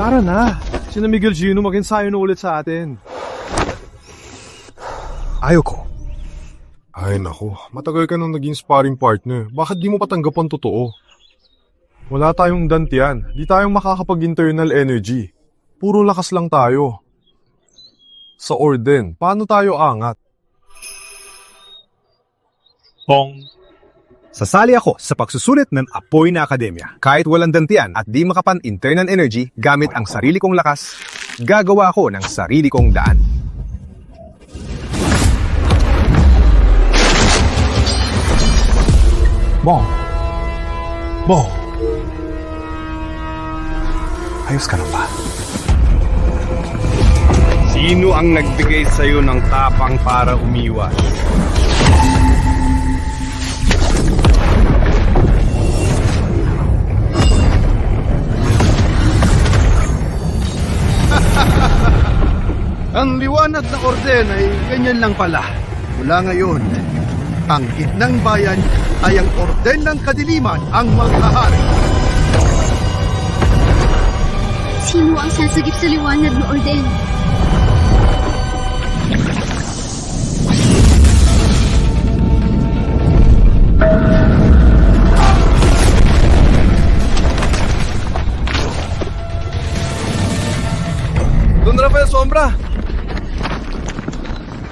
Tara na. Sina Miguel Gino mag-ensayo na ulit sa atin. Ayoko. Ay nako, matagal ka nang naging sparring partner. Bakit di mo patanggapan totoo? Wala tayong dantian. Di tayong makakapag-internal energy. Puro lakas lang tayo. Sa Orden, paano tayo angat? Pong. Sasali ako sa pagsusulit ng Apoy na Akademya. Kahit walang dantian at di makapan internal energy gamit ang sarili kong lakas, gagawa ako ng sarili kong daan. Bong. Bong. Ayos ka na ba? Sino ang nagbigay sa'yo ng tapang para umiwas? Ang liwanag na orden ay ganyan lang pala. Mula ngayon, ang gitnang bayan ay ang orden ng kadiliman ang maghahari. Sino ang sasagip sa liwanag na orden? Don Rafael Sombra!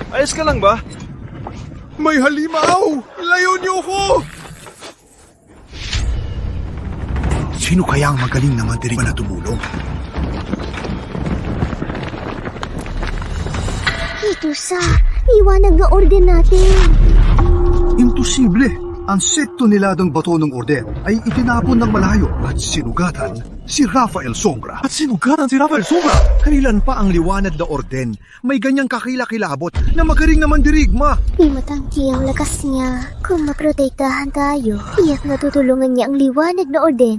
Ayos ka lang ba? May halimaw! Layo niyo ko! Sino kaya ang magaling na mandirigma na tumulong? Ito sa liwanag na orden natin. Imposible! Ang sekto niladang bato ng orden ay itinapon ng malayo at sinugatan si Rafael Sombra. At sinugatan si Rafael Sombra! Kailan pa ang liwanag na orden may ganyang kakilakilabot na magaling na mandirigma? Di matangki ang lakas niya. Kung maprotektahan tayo, tiyak natutulungan niya ang liwanag na orden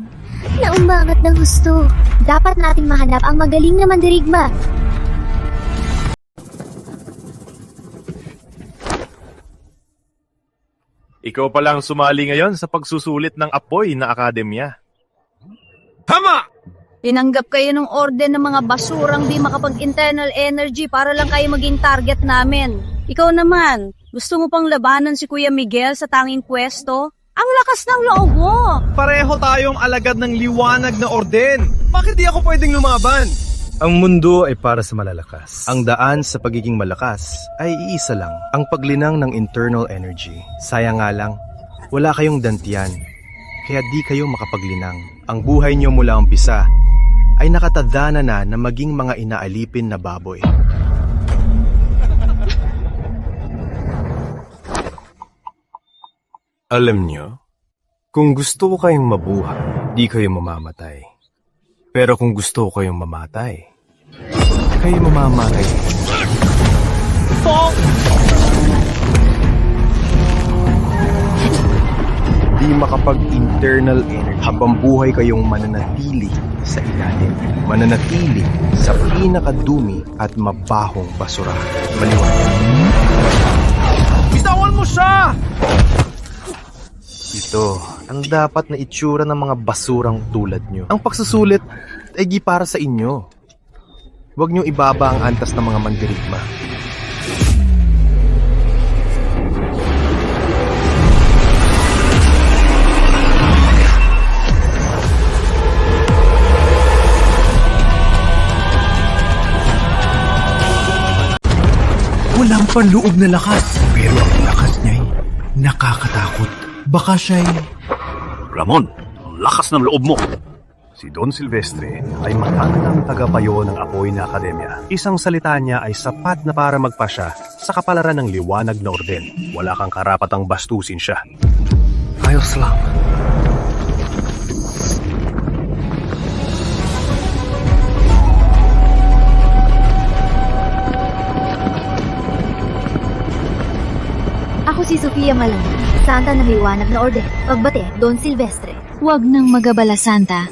na umangat ng husto. Dapat nating mahanap ang magaling na mandirigma. Ikaw palang sumali ngayon sa pagsusulit ng Apoy na Akademya. Tama! Tinanggap kayo ng orden ng mga basurang di makapag-internal energy para lang kayo maging target namin. Ikaw naman, gusto mo pang labanan si Kuya Miguel sa tanging pwesto? Ang lakas ng loob mo! Pareho tayong alagad ng liwanag na orden. Bakit di ako pwedeng lumaban? Ang mundo ay para sa malalakas. Ang daan sa pagiging malakas ay iisa lang, ang paglinang ng internal energy. Sayang nga lang, wala kayong dantian, kaya di kayo makapaglinang. Ang buhay niyo mula umpisa ay nakatadhana na maging mga inaalipin na baboy. Alam niyo, kung gusto ko kayong mabuhay, di kayo mamamatay. Pero kung gusto ko kayong mamatay, kayo mamamatay. Di makapag-internal energy habang buhay kayong mananatili sa ilalim. Mananatili sa pinakadumi at mabahong basura. Maliwanag. Bitawan mo siya! Ito, ang dapat na itsura ng mga basurang tulad nyo. Ang pagsusulit ay di para sa inyo. Huwag nyo ibaba ang antas ng mga mandirigma. Walang panloob na lakas. Pero ang lakas niya'y nakakatakot. Baka siya'y... Ramon, ang lakas ng loob mo. Si Don Silvestre ay matandang tagapayo ng Apoy na Akademya. Isang salita niya ay sapat na para magpasya sa kapalaran ng liwanag na orden. Wala kang karapatang bastusin siya. Ayos lang. Ako si Sofia Malang, Santa ng liwanag na orden. Pagbate, Don Silvestre. Huwag nang magabala, Santa.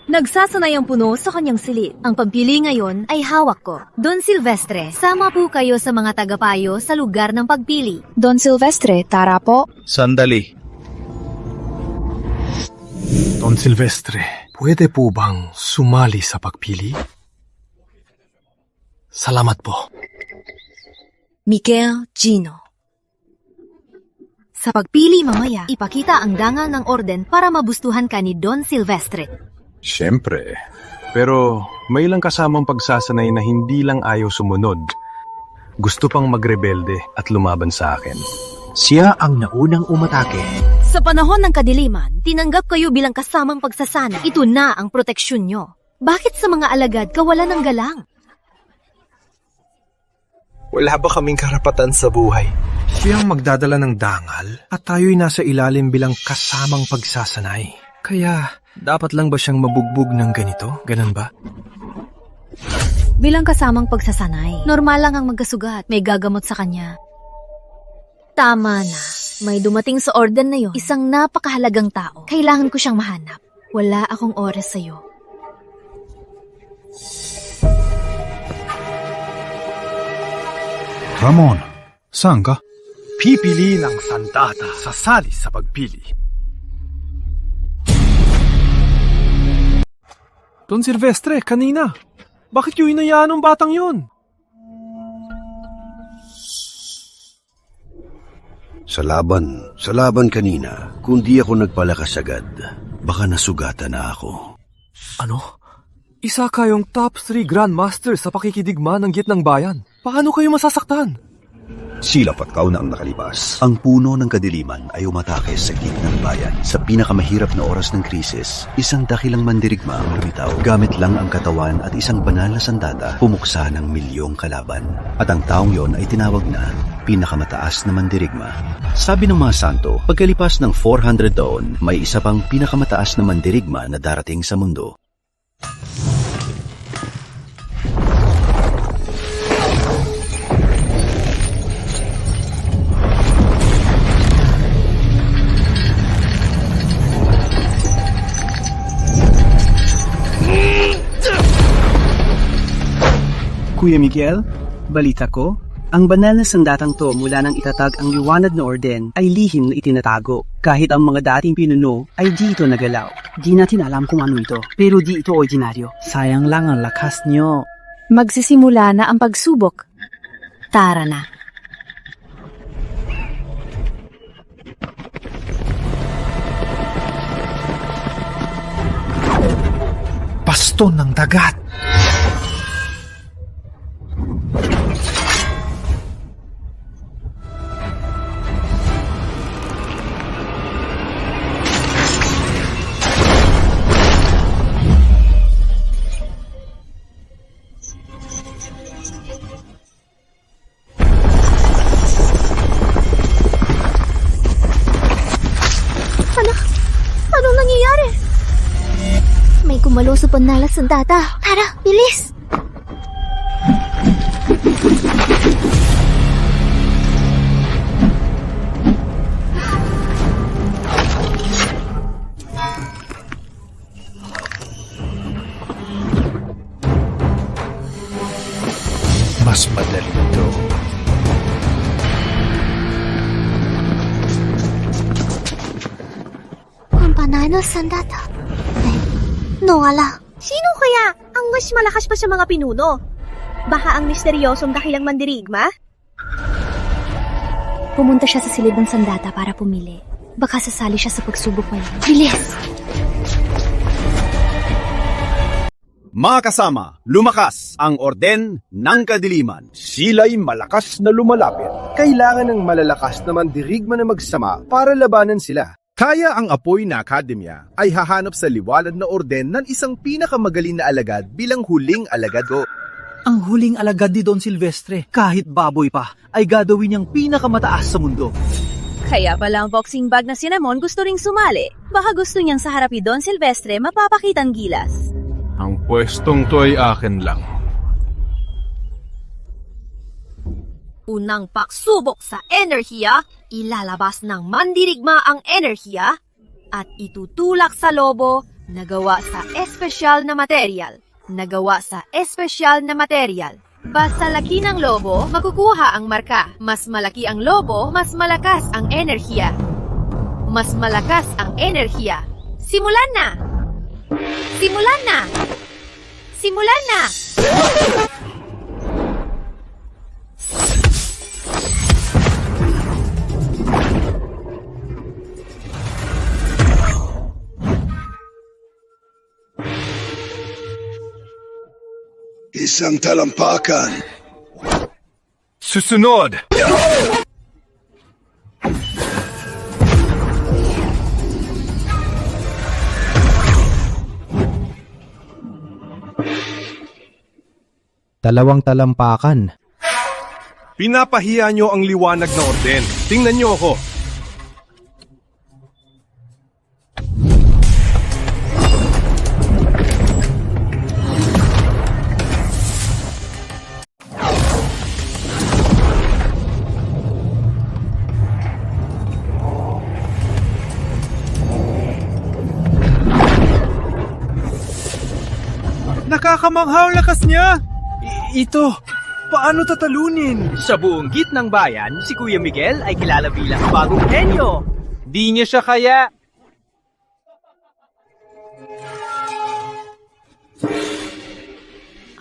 Nagsasanay ang puno sa kanyang silid. Ang pagpili ngayon ay hawak ko. Don Silvestre, sama po kayo sa mga tagapayo sa lugar ng pagpili. Don Silvestre, tara po. Sandali. Don Silvestre, Pwede po bang sumali sa pagpili? Salamat po. Miguel Gino. Sa pagpili mamaya, ipakita ang dangal ng orden para mabustuhan ka ni Don Silvestre. Siyempre. Pero may ilang kasamang pagsasanay na hindi lang ayaw sumunod. Gusto pang magrebelde at lumaban sa akin. Siya ang naunang umatake. Sa panahon ng kadiliman, tinanggap kayo bilang kasamang pagsasana. Ito na ang proteksyon nyo. Bakit sa mga alagad kawalan ng galang? Wala ba kaming karapatan sa buhay? Siyang magdadala ng dangal at tayo'y nasa ilalim bilang kasamang pagsasanay. Kaya, dapat lang ba siyang mabugbog ng ganito? Ganun ba? Bilang kasamang pagsasanay, normal lang ang magkasugat. May gagamot sa kanya. Tama na. May dumating sa orden na yon. Isang napakahalagang tao. Kailangan ko siyang mahanap. Wala akong oras sa'yo. Ramon, saan ka? Pipili ng sandata. Sasali sa pagpili. Don Silvestre, kanina. Bakit yung hinayaan ng batang yun? Sa laban kanina, kung di ako nagpalakas agad, baka nasugatan na ako. Ano? Isa kayong top 3 Grandmaster sa pakikidigma ng gitnang bayan. Paano kayo masasaktan? Sila Patkaw na ang nakalipas. Ang puno ng kadiliman ay umatake sa gitnang bayan. Sa pinakamahirap na oras ng krisis, isang dakilang mandirigma ang lumitaw. Gamit lang ang katawan at isang banal na sandata, pumuksa ng milyong kalaban. At ang taong yon ay tinawag na pinakamataas na mandirigma. Sabi ng mga santo, pagkalipas ng 400 taon, may isa pang pinakamataas na mandirigma na darating sa mundo. Kuya Miguel, balita ko, ang banal na sandatang to mula nang itatag ang liwanag na orden ay lihim na itinatago. Kahit ang mga dating pinuno ay di ito nagalaw. Di natin alam kung ano ito, pero di ito ordinaryo. Sayang lang ang lakas nyo. Magsisimula na ang pagsubok. Tara na. Baston ng dagat. Anong nangyayari? May gumalo sa banal na sandata. Tara, bilis! Mas madali ito. Panalo sandata. No, ala. Sino kaya ang mas malakas pa sa mga pinuno? Baka ang misteryosong dakilang mandirigma? Pumunta siya sa silid ng sandata para pumili. Baka sasali siya sa pagsubok ngayon. Bilis! Mga kasama, lumakas ang orden ng kadiliman. Sila'y malakas na lumalapit. Kailangan ng malalakas na mandirigma na magsama para labanan sila. Kaya ang apoy na akademya ay hahanap sa liwanag na orden ng isang pinakamagaling na alagad bilang huling alagad ko. Ang huling alagad ni Don Silvestre, kahit baboy pa, ay gagawin niyang pinakamataas sa mundo. Kaya pala ang boxing bag na Cinnamon gusto ring sumali. Baka gusto niyang sa harap ni Don Silvestre mapapakitang gilas. Ang pwestong to ay akin lang. Unang pagsubok sa enerhiya, ilalabas ng mandirigma ang enerhiya at itutulak sa lobo na gawa sa espesyal na material. Basta laki ng lobo, makukuha ang marka. Mas malaki ang lobo, mas malakas ang enerhiya. Simulan na! Simulan na! Simulan na! Isang talampakan. Susunod! Dalawang talampakan. Pinapahiya nyo ang liwanag na orden. Tingnan nyo ako. Nakakamanghaw lakas niya! Ito, paano tatalunin? Sa buong gitnang bayan, si Kuya Miguel ay kilala bilang bagong henyo. Di niya siya kaya.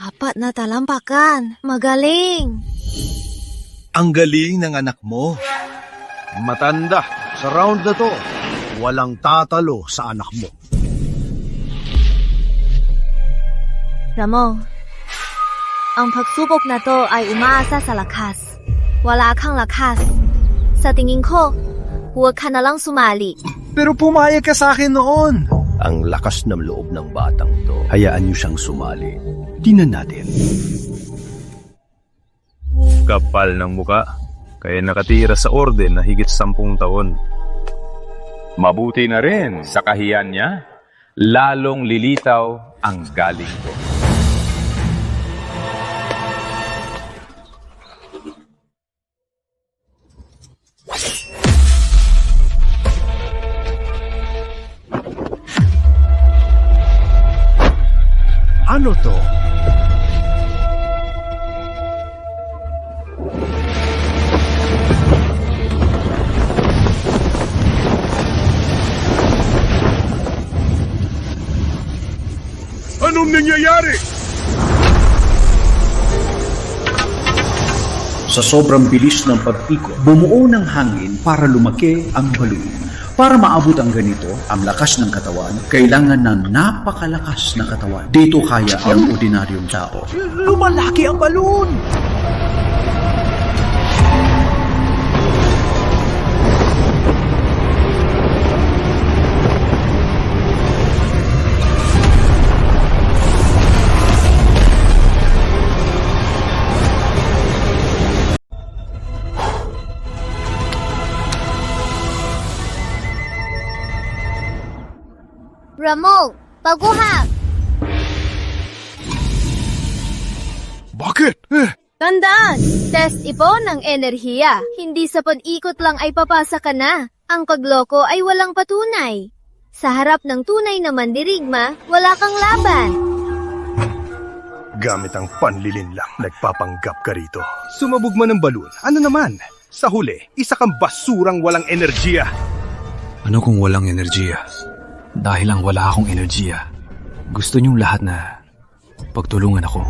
Apat na talampakan. Magaling! Ang galing ng anak mo. Matanda, sa round na to, walang tatalo sa anak mo. Ramon, ang pagsubok na to ay umaasa sa lakas. Wala kang lakas. Sa tingin ko, huwag ka na lang sumali. Pero pumayag ka sa akin noon. Ang lakas ng loob ng batang to. Hayaan niyo siyang sumali. Tingnan natin. Kapal ng muka, kaya nakatira sa orden na higit 10 taon. Mabuti na rin sa kahiyan niya, lalong lilitaw ang galing ko. Ano to? Anong nangyayari? Sa sobrang bilis ng pagpiko, bumuo ng hangin para lumaki ang balon. Para maabot ang ganito, ang lakas ng katawan, kailangan ng napakalakas na katawan. Dito kaya ang ordinaryong tao. Lumalaki ang balon! Ramon, paguhang! Bakit? Tandaan! Test ito ng enerhiya. Hindi sa pag-ikot lang ay papasa ka na. Ang pagloko ay walang patunay. Sa harap ng tunay na mandirigma, wala kang laban. Gamit ang panlilin lang, nagpapanggap ka rito. Sumabog man ng balon. Ano naman? Sa huli, isa kang basurang walang enerhiya. Ano kung walang enerhiya? Dahil lang wala akong enerhiya. Gusto niyong lahat na pagtulungan ako.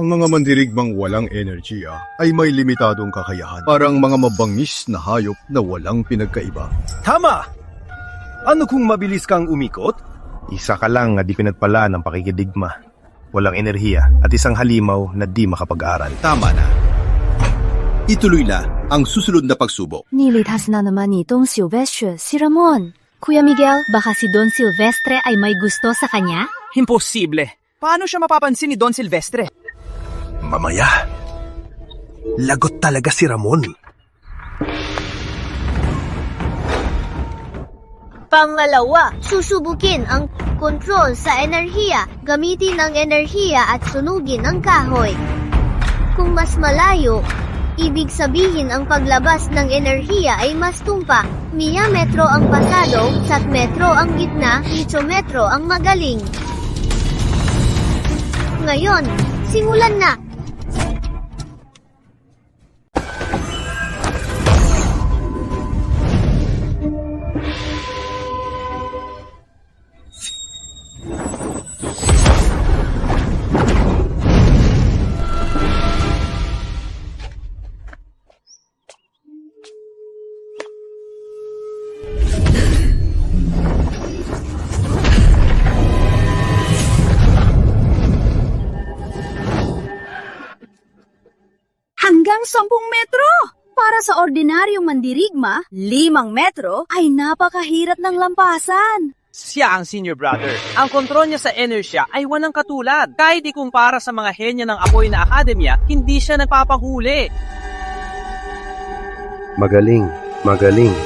Ang mga mandirigmang walang enerhiya ay may limitadong kakayahan. Parang mga mabangis na hayop na walang pinagkaiba. Tama! Ano kung mabilis kang umikot? Isa ka lang na di pinagpalaan ng pakikidigma. Walang enerhiya at isang halimaw na di makapag-aral. Tama na. Ituloy na ang susunod na pagsubok. Nilitas na naman itong Silvestre si Ramon. Kuya Miguel, baka si Don Silvestre ay may gusto sa kanya? Imposible. Paano siya mapapansin ni Don Silvestre? Mamaya. Lagot talaga si Ramon. Pangalawa, susubukin ang kontrol sa enerhiya. Gamitin ang enerhiya at sunugin ang kahoy. Kung mas malayo, ibig sabihin ang paglabas ng enerhiya ay mas tumpak. Metro ang pasado, metro ang gitna, metro ang magaling. Ngayon, simulan na! 10 metro! Para sa ordinaryong mandirigma, 5 metro ay napakahirap ng lampasan. Siya ang senior brother. Ang kontrol niya sa inertia ay walang katulad. Kahit ikumpara sa mga henya ng apoy na akademya, hindi siya nagpapahuli. Magaling, magaling.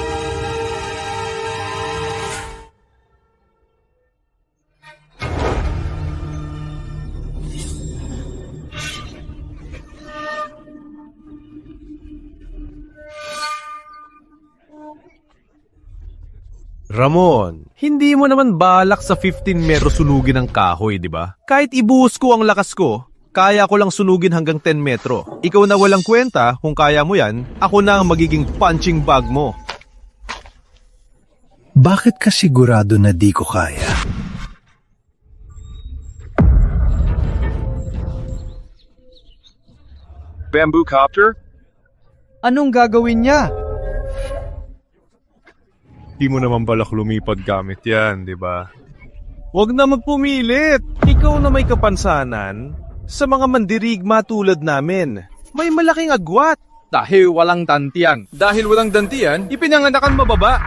Ramon, hindi mo naman balak sa 15 metro sunugin ang kahoy, di ba? Kahit ibuhos ko ang lakas ko, kaya ko lang sunugin hanggang 10 metro. Ikaw na walang kwenta, kung kaya mo yan, ako na ang magiging punching bag mo. Bakit ka sigurado na di ko kaya? Bamboo copter? Anong gagawin niya? Di mo naman balak lumipad gamit yan, di ba? Huwag na magpumilit. Ikaw na may kapansanan sa mga mandirigma tulad namin. May malaking agwat. Dahil walang dantian. Dahil walang dantian, ipinanganakan mababa.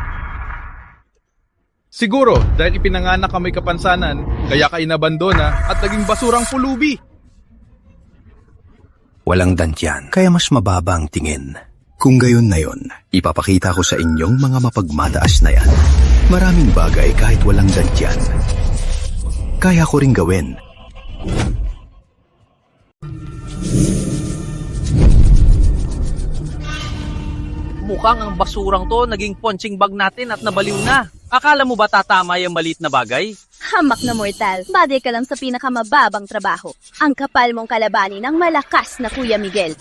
Siguro, dahil ipinanganak ka may kapansanan, kaya ka inabandona at naging basurang pulubi. Walang dantyan, kaya mas mababa ang tingin. Kung gayon na yon, ipapakita ko sa inyong mga mapagmataas na yan. Maraming bagay kahit walang dantyan. Kaya ko ring gawin. Mukhang ang basurang to naging punching bag natin at nabaliw na. Akala mo ba tatama yung maliit na bagay? Hamak na mortal, bagay ka lang sa pinakamababang trabaho. Ang kapal mong kalabanin ng malakas na Kuya Miguel.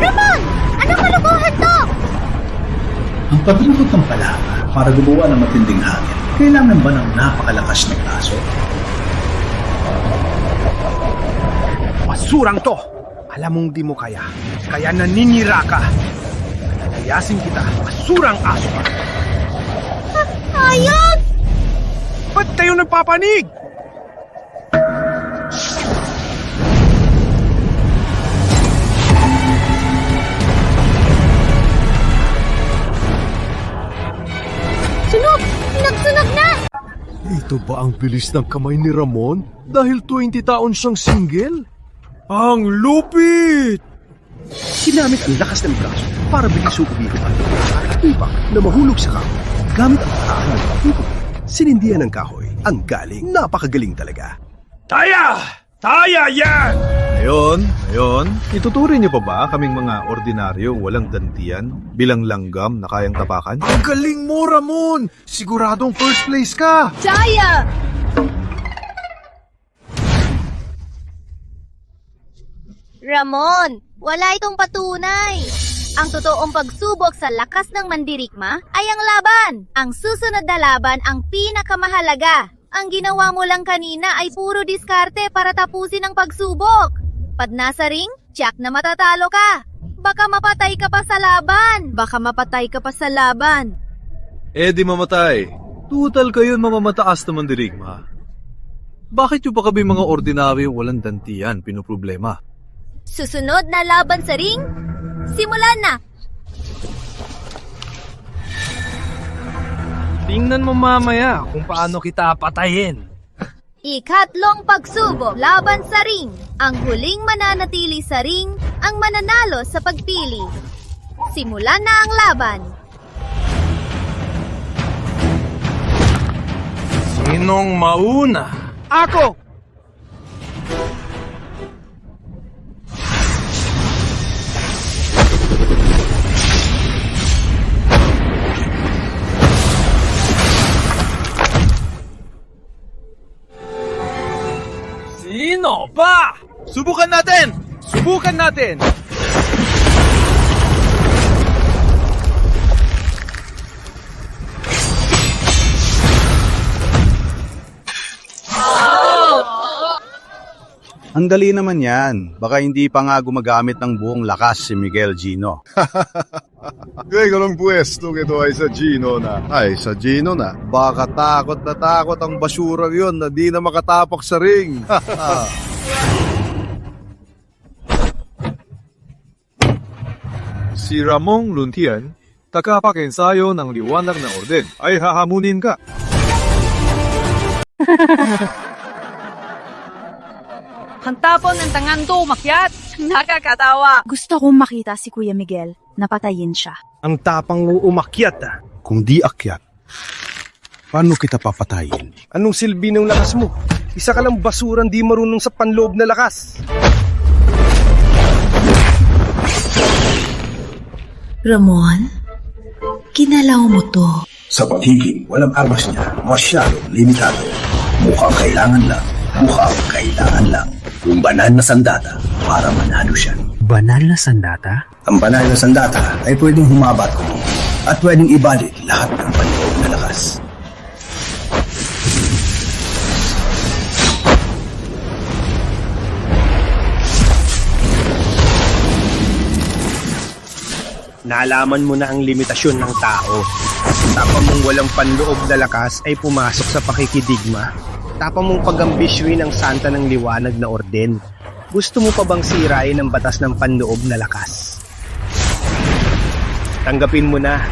Ramon! Anong kalukuhan to? Ang paglukot ng palaka para gumawa ng matinding hangin, kailangan ba ng napakalakas na braso? Basurang to! Alam mong di mo kaya. Kaya naninira ka. Lalayasin kita, basurang aso ka. Ayun! Ba't kayo nagpapanig? Sunog! Nagsunog na! Ito ba ang bilis ng kamay ni Ramon? Dahil 20 taon siyang single? Ang lupit! Ginamit ang lakas ng braso para bilisong umikot ang ibang na mahulog sa kahoy. Gamit ang paraan ng pagtutog. Sinindihan ng kahoy. Ang galing, napakagaling talaga. Taya! Taya yan! Ngayon, ituturing niyo pa ba kaming mga ordinaryo walang dantian bilang langgam na kayang tapakan? Ang galing mo, Ramon! Siguradong first place ka! Jaya! Ramon, wala itong patunay. Ang totoong pagsubok sa lakas ng mandirigma ay ang laban. Ang susunod na laban ang pinakamahalaga. Ang ginawa mo lang kanina ay puro diskarte para tapusin ang pagsubok. Pag nasa ring, tiyak na matatalo ka. Baka mapatay ka pa sa laban. Eh di mamatay. Tutal kayo mamamataas na mandirigma. Bakit yung pa kami mga ordinaryong walang dantian pinoproblema? Susunod na laban sa ring, simulan na! Tingnan mo mamaya kung paano kita patayin. Ikatlong pagsubok laban sa ring. Ang huling mananatili sa ring ang mananalo sa pagpili. Simulan na ang laban. Sinong mauna? Ako! Sino ba? Subukan natin! Subukan natin! Ang dali naman yan. Baka hindi pa nga gumagamit ng buong lakas si Miguel Gino. Kaya lang pwesto ito ay sa Gino na. Ay, sa Gino na. Baka takot na takot ang basurang yun na di na makatapak sa ring. Si Ramon Luntian, tagapakensayo ng liwanag na orden, ay hahamunin ka. Ang tapon ng tangang to umakyat. Nakakatawa. Gusto kong makita si Kuya Miguel. Napatayin siya. Ang tapang mo umakyat ah. Kung di akyat, paano kita papatayin? Anong silbi ng lakas mo? Isa ka lang basurang di marunong sa panloob na lakas. Ramon, kinalaw mo to. Sa pagiging walang armas niya, masyadong limitado. Mukhang kailangan lang. Yung banal na sandata para manalo siya. Banal na sandata? Ang banal na sandata ay pwedeng humabat ko at pwedeng ibalik lahat ng panloob na lakas. Nalaman mo na ang limitasyon ng tao. Tapang mong walang panloob na lakas ay pumasok sa pakikidigma. Tapang mong pag-ambisyoin ang santa ng liwanag na orden. Gusto mo pa bang sirain ang batas ng panloob na lakas? Tanggapin mo na.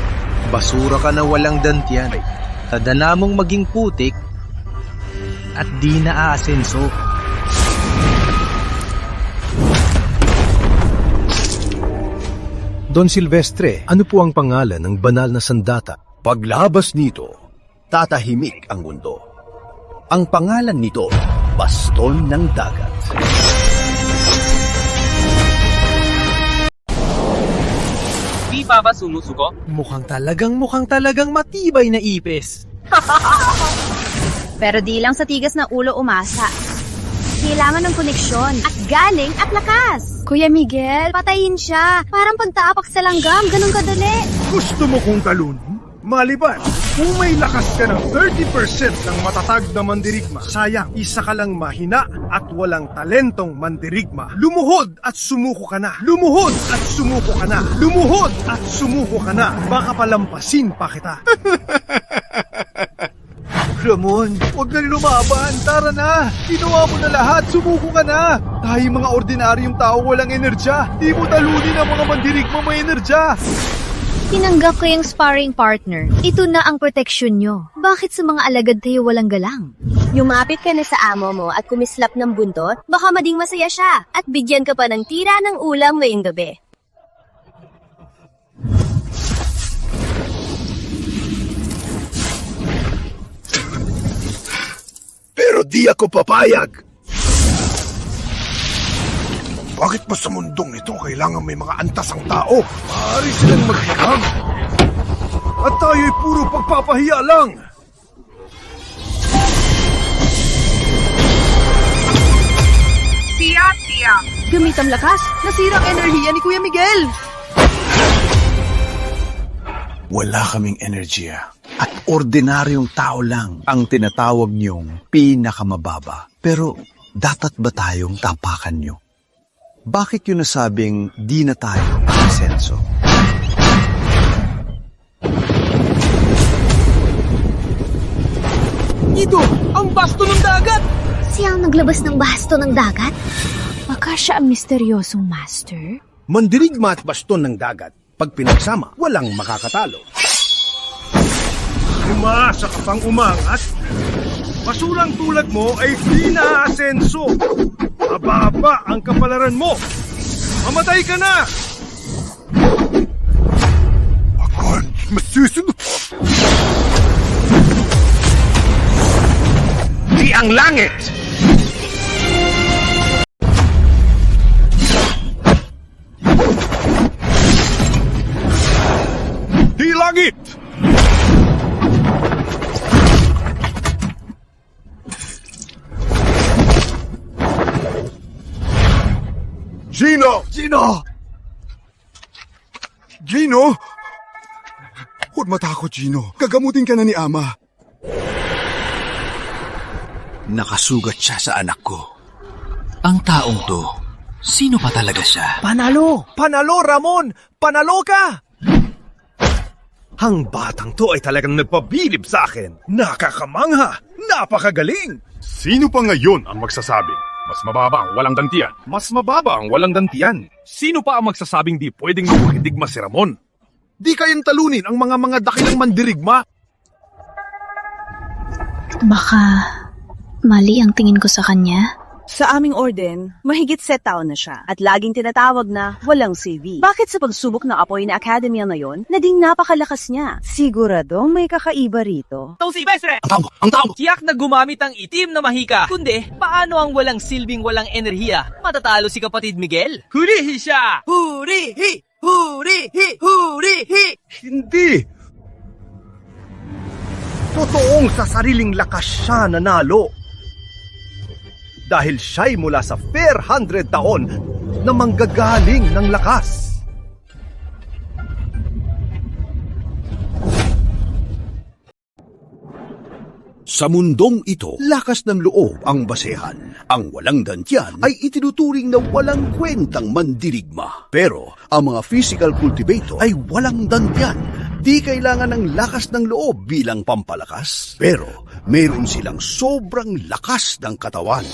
Basura ka na walang dantiyan. Tadana mong maging putik at di na aasenso. Don Silvestre, ano po ang pangalan ng banal na sandata? Paglabas nito, tatahimik ang mundo. Ang pangalan nito, Baston ng Dagat. Di ba sumusuko? Mukhang talagang matibay na ipis. Pero di lang sa tigas na ulo umasa. Kailangan ng koneksyon at galing at lakas. Kuya Miguel, patayin siya. Parang pagtaapak sa langgam, ganun kadali. Gusto mo kong talunin? Maliban, kung may lakas ka ng 30% ng matatag na mandirigma, sayang, isa ka lang mahina at walang talentong mandirigma. Lumuhod at sumuko ka na. Lumuhod at sumuko ka na. Lumuhod at sumuko ka na. Baka palampasin pa kita. Ramon, huwag na lumaban. Tara na. Ginawa mo na lahat. Sumuko ka na. Tayo mga ordinaryong tao walang enerhiya. Di mo talunin ang mga mandirigma may enerhiya. Tinanggap ko yung sparring partner. Ito na ang proteksyon nyo. Bakit sa mga alagad tayo walang galang? Lumapit ka na sa amo mo at kumislap ng buntot, baka mading masaya siya at bigyan ka pa ng tira ng ulam ngayong gabi. Pero di ako papayag. Bakit ba sa mundong ito kailangan may mga antas ang tao? Maaari silang maghirang. At tayo'y puro pagpapahiya lang. Siya. Gamit ang lakas. Nasira ang enerhiya ni Kuya Miguel. Wala kaming enerhiya. At ordinaryong tao lang ang tinatawag niyong pinakamababa. Pero dapat ba tayong tapakan niyo? Bakit yun nasabing di na tayo asenso? Ito, ang basto ng dagat! Siya ang naglabas ng basto ng dagat? Baka siya ang misteryosong master? Mandirigma at baston ng dagat. Pag pinagsama, walang makakatalo. Umaasa ka pang umangat? Basurang tulad mo ay di na-asenso. Mababa ang kapalaran mo. Mamatay ka na! Ako'y masusunod. Di ang langit! Di langit! Gino! Gino? Huwag matakot, Gino. Gagamutin ka na ni Ama. Nakasugat siya sa anak ko. Ang taong to, sino pa talaga siya? Panalo! Panalo, Ramon! Panalo ka! Ang batang to ay talagang nagpabilib sa akin. Nakakamangha! Napakagaling! Sino pa ngayon ang magsasabing mas mababa ang walang dantian? Mas mababa ang walang dantian. Sino pa ang magsasabing di pwedeng mapakidigma si Ramon? Di kayang talunin ang mga dakilang mandirigma. Baka mali ang tingin ko sa kanya. Sa aming orden, mahigit 7 taon na siya at laging tinatawag na walang CV. Bakit sa pagsubok ng apoy na akademya ngayon, naging napakalakas niya? Siguradong may kakaiba rito. Itong si Silvestre! Ang tao! Tiyak na gumamit ang itim na mahika. Kundi, paano ang walang silbing walang enerhiya? Matatalo si kapatid Miguel? Hurihi siya! Hurihi! Hurihi! Hurihi! Hindi! Totoong sa sariling lakas siya nanalo. Dahil siya'y mula sa fair 100 taon na manggagaling ng lakas. Sa mundong ito, lakas ng loob ang basehan. Ang walang dantiyan ay itinuturing na walang kwentang mandirigma. Pero ang mga physical cultivator ay walang dantiyan. Di kailangan ng lakas ng loob bilang pampalakas. Pero mayroon silang sobrang lakas ng katawan.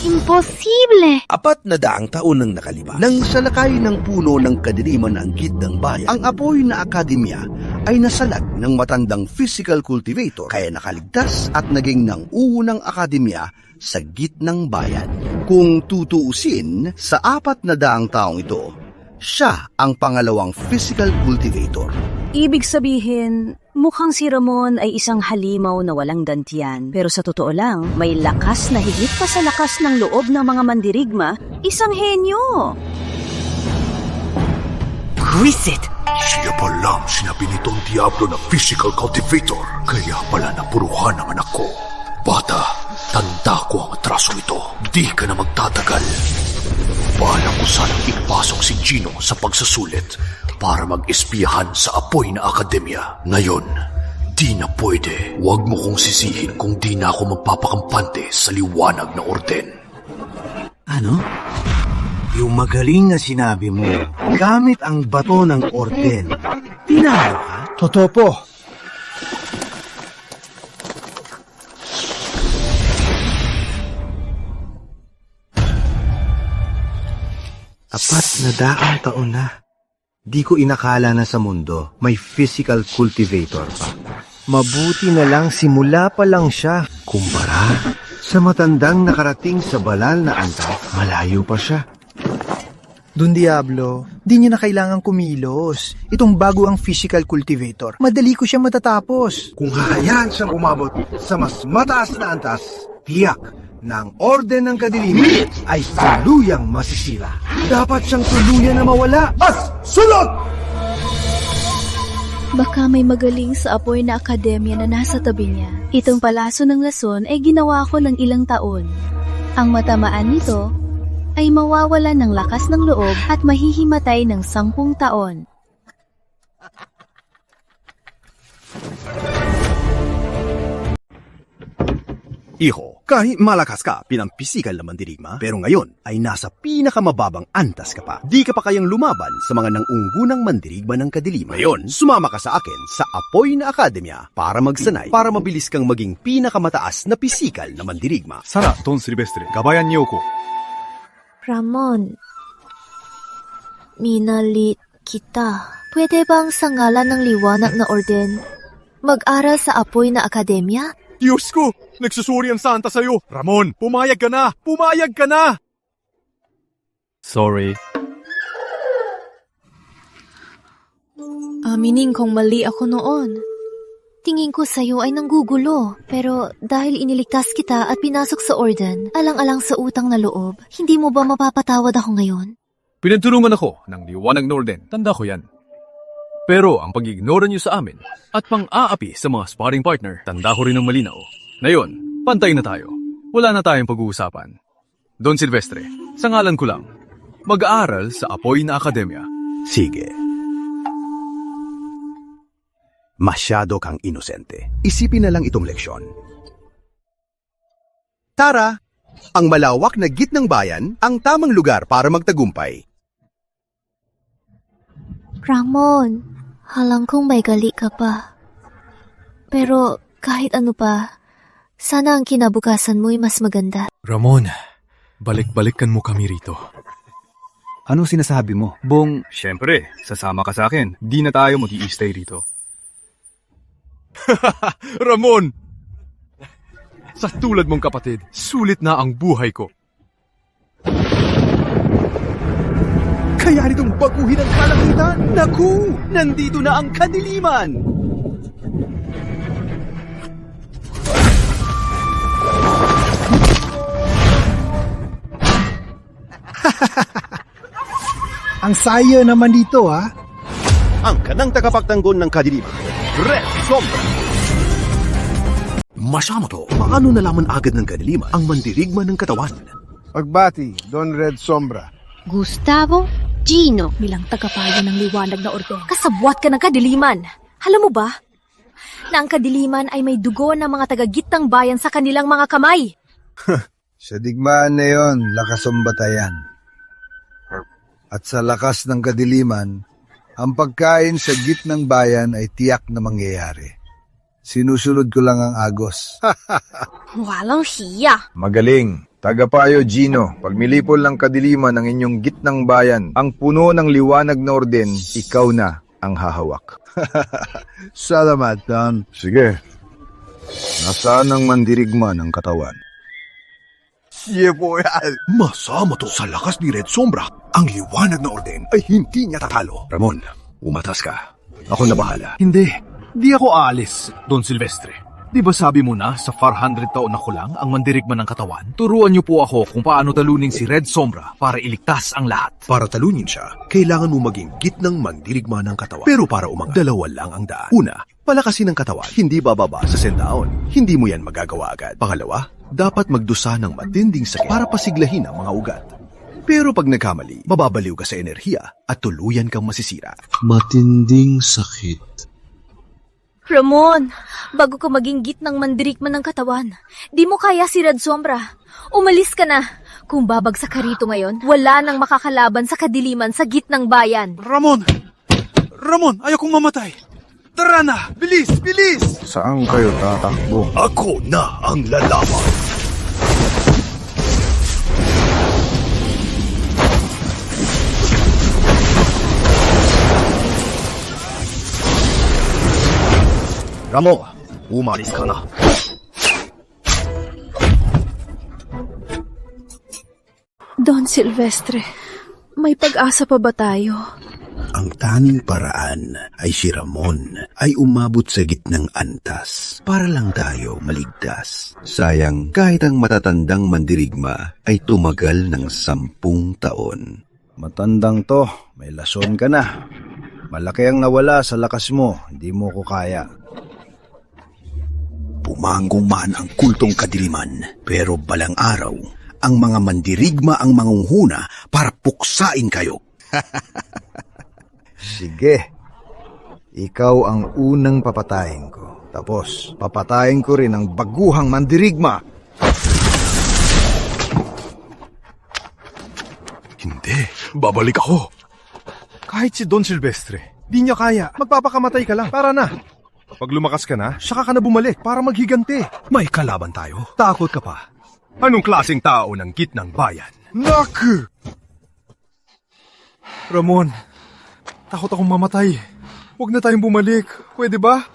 Imposible! 400 taon nang nakalipas. Nang salakay ng puno ng kadiliman ang gitnang bayan, ang apoy na akademya ay nasalag ng matandang physical cultivator kaya nakaligtas at naging nang-uunang akademya sa gitnang bayan. Kung tutuusin, sa 400 taong ito, siya ang pangalawang physical cultivator. Ibig sabihin, mukhang si Ramon ay isang halimaw na walang dantiyan. Pero sa totoo lang, may lakas na higit pa sa lakas ng loob ng mga mandirigma, isang henyo. Visit! Siya pa lang sinabi nitong Diablo na physical cultivator. Kaya pala napuruhan ang anak ko. Bata, tanda ko ang atrasong ito. Di ka na magtatagal. Bahala ko sanang ipasok si Gino sa pagsusulit para mag-espiyahan sa apoy na akademya. Ngayon, di na pwede. Huwag mo kong sisihin kung di na ako magpapakampante sa liwanag na orden. Ano? Yung magaling na sinabi mo, gamit ang bato ng orden. Tinalo ka? Totoo po. Apat na daang taon na. Di ko inakala na sa mundo may physical cultivator pa. Mabuti na lang simula pa lang siya. Kumpara sa matandang nakarating sa balal na antas, malayo pa siya. Don Diablo, di niya na kailangan kumilos. Itong bago ang physical cultivator. Madali ko siya matatapos. Kung hahayaan siyang umabot sa mas mataas na antas, tiyak na ang orden ng kadiliman ay tuluyang masisira. Dapat siyang tuluyan na mawala. Sunod! Baka may magaling sa apoy na akademya na nasa tabi niya. Itong palaso ng lason ay ginawa ko ng ilang taon. Ang matamaan nito ay mawawalan ng lakas ng loob at mahihimatay ng 10 taon. Iho, kahit malakas ka pinampisikal na mandirigma, pero ngayon ay nasa pinakamababang antas ka pa. Di ka pa kayang lumaban sa mga nang-unggunang mandirigma ng kadiliman. Ngayon, sumama ka sa akin sa Apoy na Akademya para magsanay, para mabilis kang maging pinakamataas na pisikal na mandirigma. Sara, Don Silvestre, gabayan niyo ko. Ramon, minalit kita. Pwede bang sa ngalan ng liwanag na orden, mag-aral sa Apoy na Akademya? Diyos ko! Nagsusuri ang Santa sa'yo! Ramon, pumayag ka na! Pumayag ka na! Sorry. Aminin kong mali ako noon. Tingin ko sa'yo ay nanggugulo. Pero dahil iniligtas kita at pinasok sa orden, alang-alang sa utang na loob, hindi mo ba mapapatawad ako ngayon? Pinagtulungan ako ng liwanag na orden. Tanda ko yan. Pero ang pag-ignore niyo sa amin at pang-aapi sa mga sparring partner, tanda ko rin ng malinaw. Ngayon, pantay na tayo. Wala na tayong pag-uusapan. Don Silvestre, sa ngalan ko lang, mag-aaral sa Apoy na Akademya. Sige. Masyado kang inosente. Isipin na lang itong leksyon. Tara, Ang malawak na gitnang bayan, ang tamang lugar para magtagumpay. Ramon, halang kong may gali ka pa. Pero kahit ano pa, sana ang kinabukasan mo'y mas maganda. Ramon, balik-balikan mo kami rito. Anong sinasabi mo? Bong... Siyempre, sasama ka sa akin. Di na tayo mag-i-stay rito. Ramon! Sa tulad mong kapatid, sulit na ang buhay ko. Kaya nitong baguhin ang kalangitan. Naku! Nandito na ang kadiliman! Ang sayo naman dito, ha? Ang kanang tagapagtanggol ng kadiliman, Red Sombra. Masama to, paano nalaman agad ng kadiliman ang mandirigma ng katawan? Pagbati, Don Red Sombra. Gustavo Gino, bilang tagapayo ng liwanag na orden. Kasabwat ka ng kadiliman. Alam mo ba, na ang kadiliman ay may dugo ng mga tagagitang bayan sa kanilang mga kamay. Sa digmaan na yon, lakas ang batayan. At sa lakas ng kadiliman, ang pagkain sa gitnang bayan ay tiyak na mangyayari. Sinusunod ko lang ang agos. Walang hiya. Magaling. Tagapayo Gino, pag milipol ng kadiliman ng inyong gitnang bayan, ang puno ng liwanag na orden, ikaw na ang hahawak. Salamat, Don. Sige. Nasaan ang mandirigma ng katawan? Masama to sa lakas ni Red Sombra. Ang liwanag na orden ay hindi niya tatalo. Ramon, umatas ka. Ako na bahala. Hindi. Di ako aalis, Don Silvestre. Di ba sabi mo na sa 400 taon na ko lang ang mandirigma ng katawan? Turuan niyo po ako kung paano talunin si Red Sombra para iligtas ang lahat. Para talunin siya, kailangan mo maging gitnang mandirigma ng katawan. Pero para umangat, dalawa lang ang daan. Una, palakasin ang katawan, hindi bababa sa sendaon. Hindi mo yan magagawa agad. Pangalawa, dapat magdusa ng matinding sakit para pasiglahin ang mga ugat. Pero pag nagkamali, mababaliw ka sa enerhiya at tuluyan kang masisira. Matinding sakit. Ramon, bago ka maging gitnang mandirigma ng katawan, di mo kaya si Red Sombra. Umalis ka na. Kung babagsak ka rito ngayon, wala nang makakalaban sa kadiliman sa gitnang bayan. Ramon! Ramon, ayokong mamatay. Tara na! Bilis! Bilis! Saan kayo tatakbo? Ako na ang lalaban. Ramo, umalis ka na. Don Silvestre, may pag-asa pa ba tayo? Ang tanging paraan ay si Ramon ay umabot sa gitnang antas para lang tayo maligtas. Sayang, kahit ang matatandang mandirigma ay tumagal ng 10 taon. Matandang to, may lason ka na. Malaki ang nawala sa lakas mo, hindi mo ko kaya. Pumanggong man ang kultong kadiliman, pero balang araw, ang mga mandirigma ang mangunghuna para puksain kayo. Sige, ikaw ang unang papatayin ko. Tapos, papatayin ko rin ang baguhang mandirigma. Hindi, babalik ako. Kahit si Don Silvestre, di niya kaya. Magpapakamatay ka lang. Para na. Kapag lumakas ka na, saka ka na bumalik para maghiganti. May kalaban tayo. Takot ka pa. Anong klaseng tao ng gitnang bayan? Nak! Ramon, takot akong mamatay. Huwag na tayong bumalik. Pwede ba?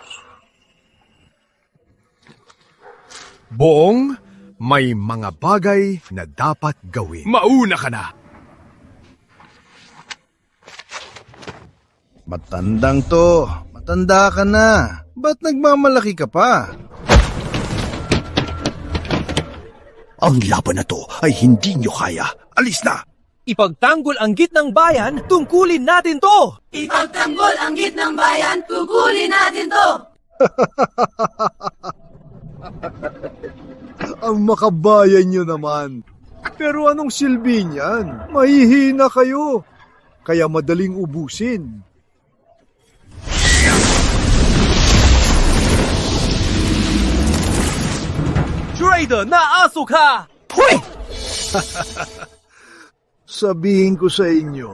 Bong, may mga bagay na dapat gawin. Mauna ka na! Matandang to. Matanda ka na. Ba't nagmamalaki ka pa? Ang laban na to ay hindi nyo kaya. Alis na! Ipagtanggol ang gitnang bayan, tungkulin natin to! Ipagtanggol ang gitnang bayan, tungkulin natin to! Ang makabayan nyo naman. Pero anong silbi niyan? Mahihina kayo. Kaya madaling ubusin. Traitor, naaso ka! Pwede! Sabihin ko sa inyo,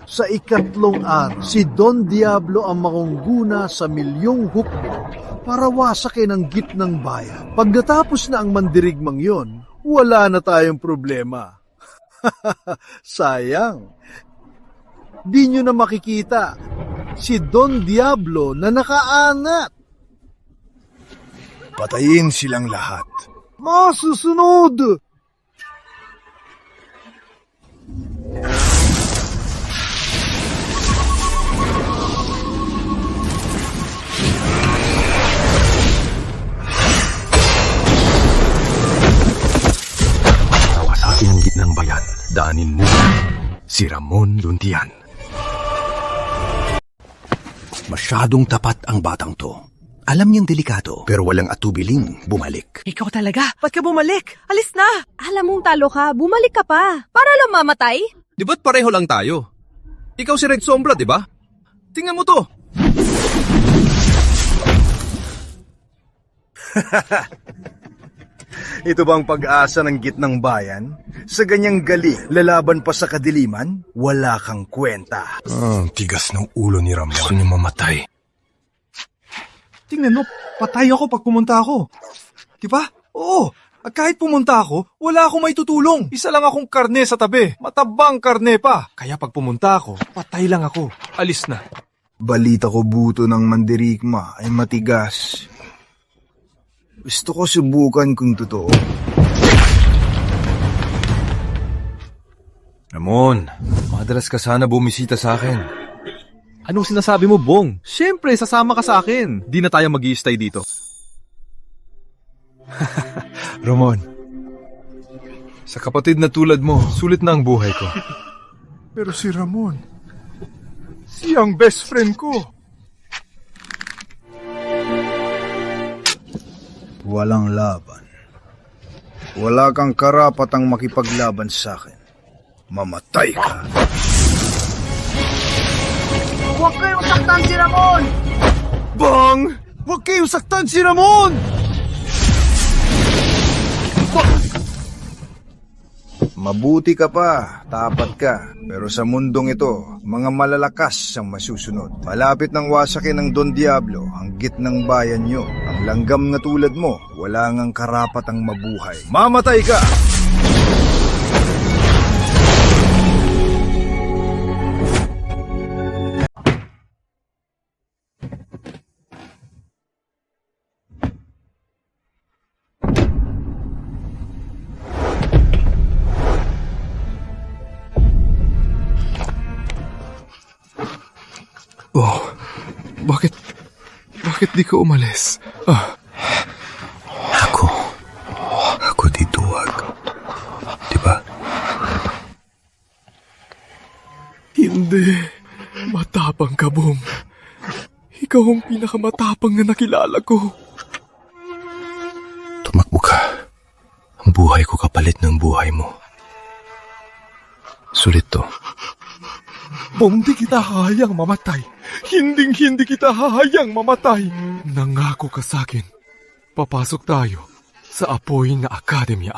sa ikatlong araw, si Don Diablo ang mangungguna sa milyong hukbo para wasakin ang gitnang bayan. Pag natapos na ang mandirigmang yon, wala na tayong problema. Sayang. Di nyo na makikita si Don Diablo na nakaangat. Patayin silang lahat. Masusunod! Wasakin ang gitnang bayan. Daanin mo si Ramon Luntian. Masyadong tapat ang batang to. Alam niyang delikado, pero walang atubiling bumalik. Ikaw talaga? Ba't ka bumalik? Alis na! Alam mong talo ka, bumalik ka pa. Para lang mamatay? Di ba't pareho lang tayo? Ikaw si Red Sombra, di ba? Tingnan mo to! Ito bang pag-asa ng gitnang bayan? Sa ganyang galing, lalaban pa sa kadiliman, wala kang kwenta. Tigas ng ulo ni Ramon. Gusto niya mamatay. Tingnan mo, patay ako pag pumunta ako. Diba? Oo. At kahit pumunta ako, wala akong may tutulong. Isa lang akong karne sa tabi. Matabang karne pa. Kaya pag pumunta ako, patay lang ako. Alis na. Balita ko buto ng mandirigma ay matigas. Gusto ko subukan kung totoo. Ramon, madalas ka sana bumisita sa akin. Anong sinasabi mo, Bong? Siyempre, sasama ka sa akin. Di na tayo mag-i-stay dito. Ramon, sa kapatid na tulad mo, sulit na ang buhay ko. Pero si Ramon, siyang best friend ko. Walang laban. Wala kang karapatang makipaglaban sa akin. Mamatay ka. Huwag kayong saktan si Ramon! Bang! Huwag kayong saktan si Ramon! Mabuti ka pa, tapat ka. Pero sa mundong ito, mga malalakas ang masusunod. Malapit ng wasakin ng Don Diablo ang gitnang bayan nyo. Ang langgam na tulad mo, wala ngang karapatang mabuhay. Mamatay ka! Oh, bakit di ka umalis? Ako tituwag. Diba? Hindi. Matapang ka, Bong. Ikaw ang pinakamatapang na nakilala ko. Tumakbo ka. Ang buhay ko kapalit ng buhay mo. Sulit to. Bong, di kita hayang mamatay. Hindi kita hahayang mamatay. Nangako ka sa'kin. Papasok tayo sa apoy na akademya.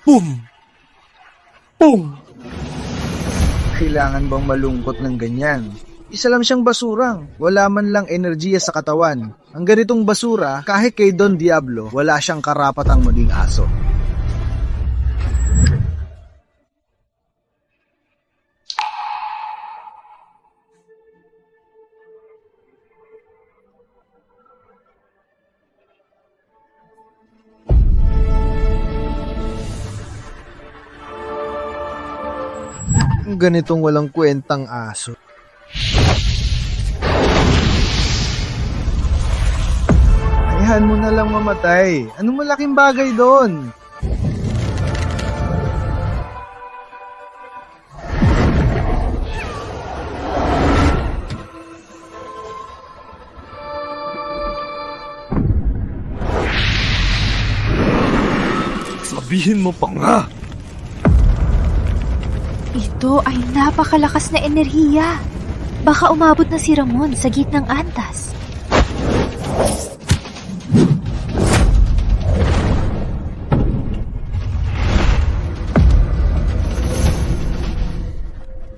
Boom! Boom! Kailangan bang malungkot ng ganyan? Isa lang siyang basurang. Wala man lang enerhiya sa katawan. Ang ganitong basura, kahit kay Don Diablo, wala siyang karapatang maging aso. Ganitong walang kwentang aso. Ayahan mo na lang mamatay. Anong malaking bagay doon? Sabihin mo pa nga! Ito ay napakalakas na enerhiya. Baka umabot na si Ramon sa gitnang antas.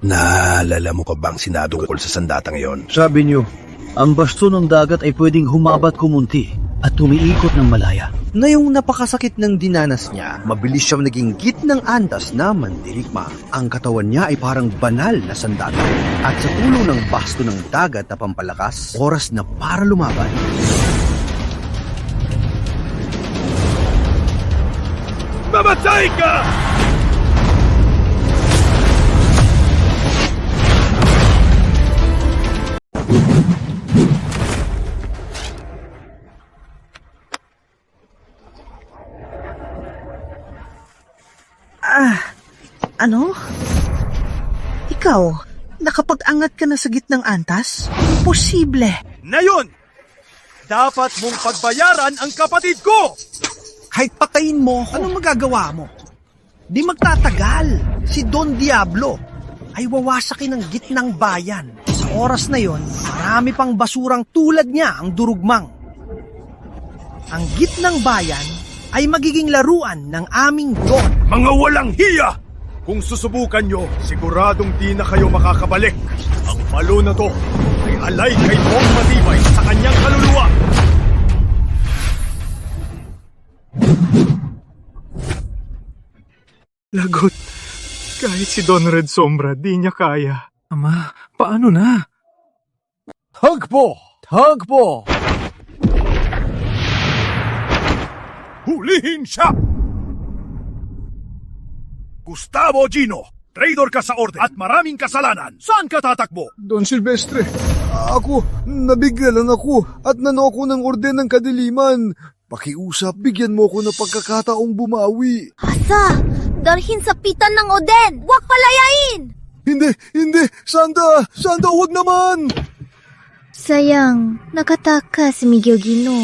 Naalala mo pa bang sinadungkol sa sandatang yon? Sabi niyo, ang basto ng dagat ay pwedeng humabat kumunti at tumiikot ng malaya. Ngayong napakasakit ng dinanas niya, mabilis siyang naging gitnang antas na mandirigma. Ang katawan niya ay parang banal na sandata. At sa tulong ng basto ng dagat na pampalakas, oras na para lumaban. Mamatay ka! Ano? Ikaw, nakapag-angat ka na sa gitnang antas? Imposible. Ngayon, dapat mong pagbayaran ang kapatid ko! Kahit patayin mo ako, anong magagawa mo? Di magtatagal. Si Don Diablo ay wawasakin ng gitnang bayan. Sa oras na yon, marami pang basurang tulad niya ang durugmang. Ang gitnang bayan ay magiging laruan ng aming Don. Mga walang hiya! Kung susubukan nyo, siguradong di na kayo makakabalik. Ang palo na to ay alay kay Bong Matibay sa kanyang kaluluwa. Lagot. Kahit si Don Red Sombra, di niya kaya. Ama, paano na? Tagpo! Tagpo! Hulihin siya! Gustavo Gino, traitor ka sa orden at maraming kasalanan. Saan ka tatakbo? Don Silvestre, ako, nabigla lang ako at nanoko ng orden ng kadiliman. Pakiusap, bigyan mo ko ng pagkakataong bumawi. Asa! Dalhin sa pitan ng Oden! Huwag palayain! Hindi! Santa, huwag naman! Sayang, nakatakas si Miguel Gino.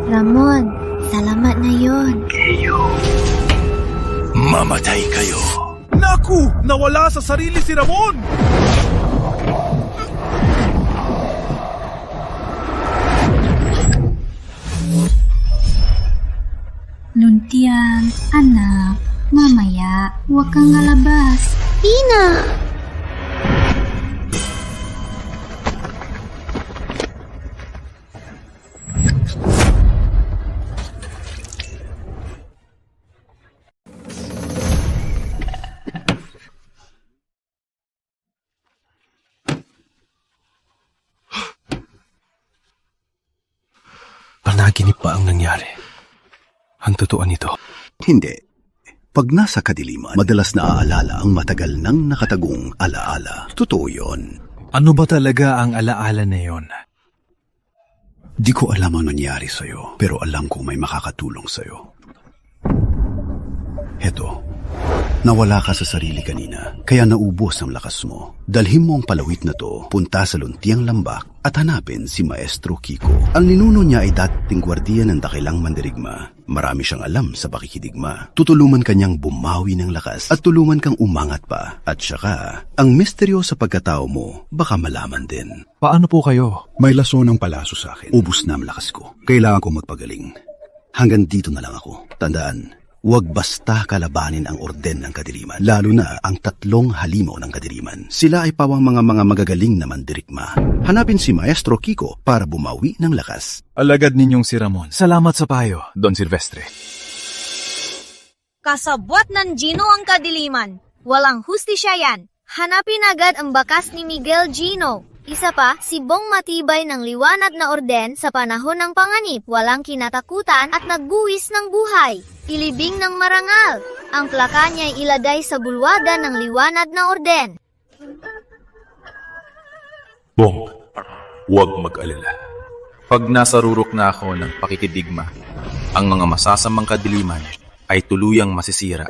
Ramon, salamat na yon. Mamatay kayo. Naku! Nawala sa sarili si Ramon! Luntian, anak, mamaya, huwag kang lalabas. Ina! Panaginip pa ang nangyari. Ang totoo nito. Hindi. Pag nasa kadiliman, madalas naaalala ang matagal nang nakatagong alaala. Totoo yun. Ano ba talaga ang alaala na yon? Di ko alam ang nangyari sa'yo, pero alam kong may makakatulong sa'yo. Heto, nawala ka sa sarili kanina, kaya naubos ang lakas mo. Dalhin mo ang palawit na to, punta sa luntiang lambak, at hanapin si Maestro Kiko. Ang ninuno niya ay dating gwardiya ng dakilang mandirigma. Marami siyang alam sa pakikidigma. Tutulungan kanyang bumawi ng lakas at tulungan kang umangat pa. At saka, ang misteryo sa pagkatao mo, baka malaman din. Paano po kayo? May laso ng palaso sa akin. Ubus na ang lakas ko. Kailangan ko magpagaling. Hanggang dito na lang ako. Tandaan, huwag basta kalabanin ang orden ng kadiliman, lalo na ang tatlong halimaw ng kadiliman. Sila ay pawang mga magagaling na mandirigma. Hanapin si Maestro Kiko para bumawi ng lakas. Alagad ninyong si Ramon. Salamat sa payo, Don Silvestre. Kasabwat ng Gino ang kadiliman. Walang hustisya yan. Hanapin agad ang bakas ni Miguel Gino. Isa pa, si Bong Matibay ng liwanag na orden sa panahon ng panganib, walang kinatakutan at nagbuwis ng buhay. Ilibing ng marangal. Ang plaka niya ay ilagay sa bulwada ng liwanag na orden. Bong, huwag mag-alala. Pag nasa rurok na ako ng pakikidigma, ang mga masasamang kadiliman ay tuluyang masisira.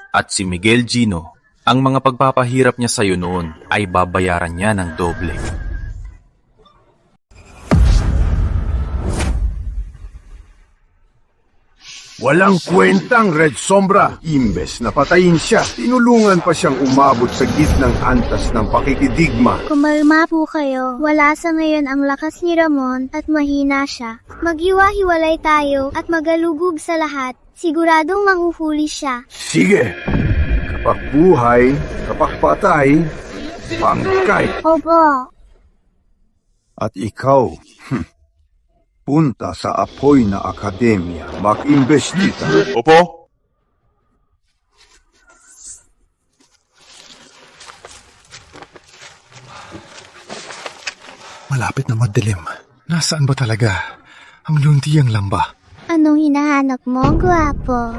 At si Miguel Gino, ang mga pagpapahirap niya sa'yo noon ay babayaran niya ng doble. Walang kwentang Red Sombra. Imbes na patayin siya, tinulungan pa siyang umabot sa gitnang antas ng pakikidigma. Kumalma po kayo. Wala sa ngayon ang lakas ni Ramon at mahina siya. Maghiwa-hiwalay tayo at magalugog sa lahat. Siguradong manguhuli siya. Sige, kapag buhay, kapag patay, pangkay. Opo. At ikaw, punta sa apoy na akademya, mag-imbestiga. Opo. Malapit na magdilim. Nasaan ba talaga ang luntiyang lamba? Anong hinahanap mo, gwapo?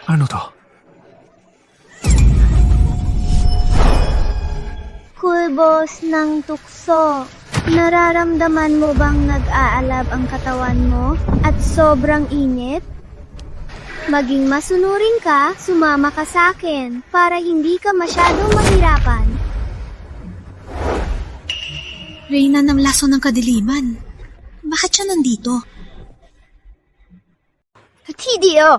Ano to? Kulbos ng tukso. Nararamdaman mo bang nag-aalab ang katawan mo at sobrang init? Maging masunurin ka, sumama ka sa akin para hindi ka masyadong mahirapan. Reyna ng laso ng kadiliman. Bakit siya nandito? Tidio!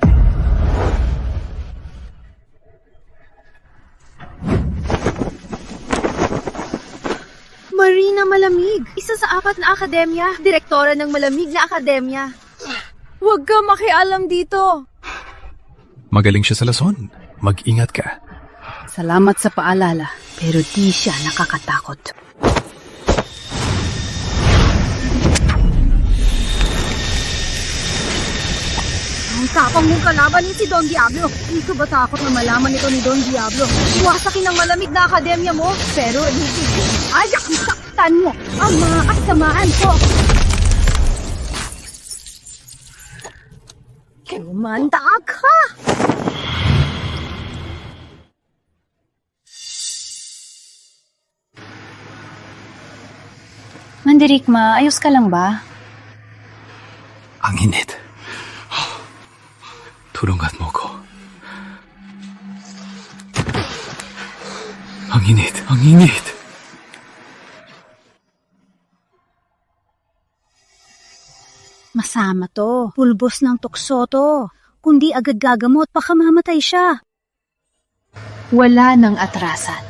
Marina Malamig, isa sa 4 na akademya, direktora ng Malamig na Akademya. Huwag ka makialam dito. Magaling siya sa lason. Mag-ingat ka. Salamat sa paalala, pero di siya nakakatakot. Ang tapang mong kalaban ni si Don Diablo. Hindi ko ba takot na malaman ito ni Don Diablo? Iwasakin ang Malamig na akademya mo, pero hindi. Ay, ang saktan mo ang mga kasamaan ko. Kumanda ka! Mandirigma, ayos ka lang ba? Ang init. Tulungan mo ko. Ang init, ang init. Masama to. Pulbos ng tukso to. Kundi agad gagamot, baka mamatay siya. Wala nang atrasan.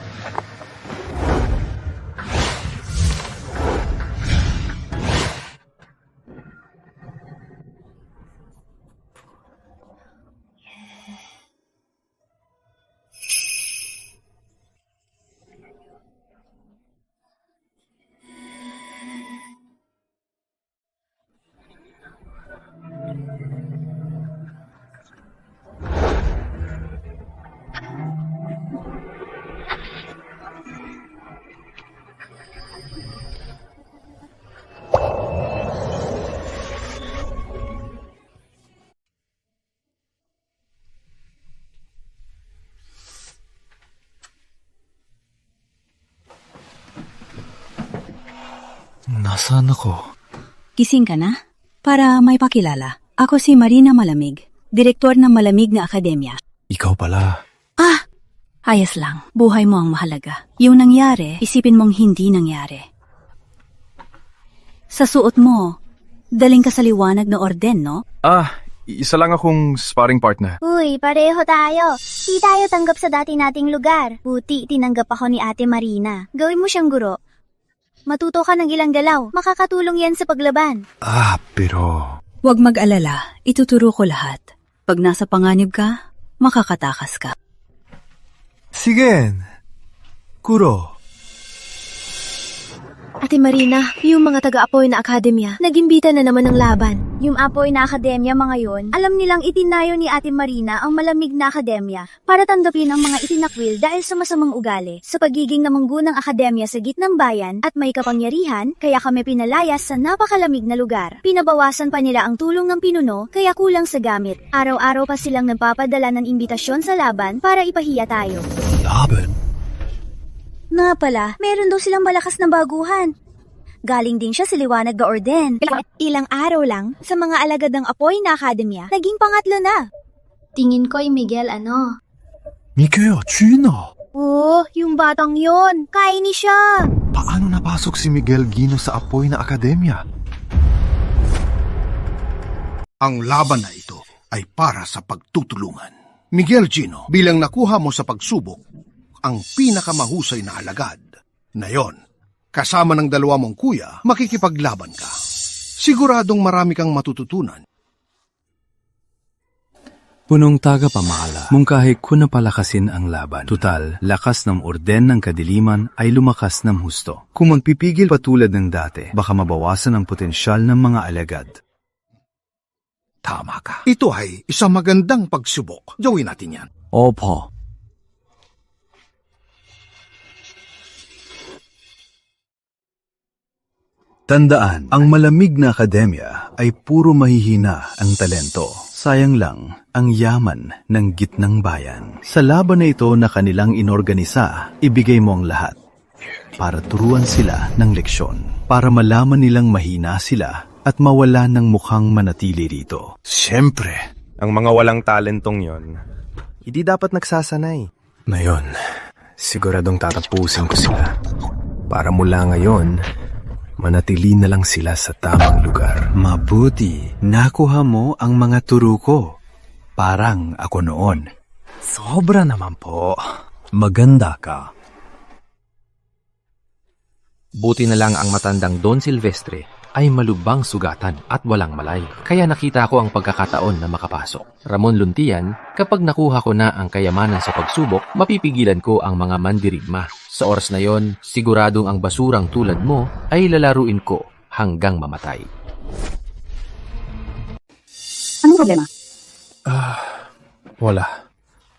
Nasaan ako? Gising ka na? Para may pakilala. Ako si Marina Malamig, direktor ng Malamig na Akademya. Ikaw pala. Ah! Ayos lang. Buhay mo ang mahalaga. Yung nangyari, isipin mong hindi nangyari. Sa suot mo, daling ka sa liwanag na orden, no? Isa lang akong sparring partner. Uy, pareho tayo. Di tayo tanggap sa dati nating lugar. Buti, tinanggap ako ni Ate Marina. Gawin mo siyang guro. Matuto ka ng ilang galaw. Makakatulong yan sa paglaban. Pero... Huwag mag-alala. Ituturo ko lahat. Pag nasa panganib ka, makakatakas ka. Sige. Kuro. Ate Marina, yung mga taga-apoy na akademya, nagimbita na naman ng laban. Yung apoy na akademya mga yon, alam nilang itinayo ni Ate Marina ang malamig na akademya para tanggapin ang mga itinakwil dahil sa masamang ugali. Sa pagiging namunggunang akademya sa gitnang bayan at may kapangyarihan, kaya kami pinalayas sa napakalamig na lugar. Pinabawasan pa nila ang tulong ng pinuno, kaya kulang sa gamit. Araw-araw pa silang nagpapadala ng imbitasyon sa laban para ipahiya tayo. Laban? Nga pala, meron daw silang malakas na baguhan. Galing din siya sa liwanag na orden. Ilang araw lang, sa mga alagad ng apoy na akademya, naging pangatlo na. Tingin ko ay Miguel Miguel, Gino! Oh, yung batang yon, kaini siya. Paano napasok si Miguel Gino sa apoy na akademya? Ang laban na ito ay para sa pagtutulungan. Miguel Gino, bilang nakuha mo sa pagsubok, ang pinakamahusay na alagad. Na yon, kasama ng dalawa mong kuya, makikipaglaban ka. Siguradong marami kang matututunan. Punong tagapamahala, mungkahi ko na palakasin ang laban. Tutal, lakas ng orden ng kadiliman ay lumakas ng husto. Kung magpipigil pa tulad ng dati, baka mabawasan ang potensyal ng mga alagad. Tama ka. Ito ay isang magandang pagsubok. Gawin natin yan. Opo. Tandaan, ang malamig na akademya ay puro mahihina ang talento. Sayang lang ang yaman ng gitnang bayan. Sa laban na ito na kanilang inorganisa, ibigay mo ang lahat para turuan sila ng leksyon, para malaman nilang mahina sila at mawala ng mukhang manatili rito. Siyempre, ang mga walang talentong yon, hindi dapat nagsasanay. Ngayon, siguradong tatapusin ko sila. Para mula ngayon, manatili na lang sila sa tamang lugar. Mabuti, nakuha mo ang mga turo ko. Parang ako noon. Sobra naman po. Maganda ka. Buti na lang ang matandang Don Silvestre ay malubang sugatan at walang malay. Kaya nakita ko ang pagkakataon na makapasok. Ramon Luntian, kapag nakuha ko na ang kayamanan sa pagsubok, mapipigilan ko ang mga mandirigma. Sa oras na yon, siguradong ang basurang tulad mo ay lalaruin ko hanggang mamatay. Anong problema? Wala.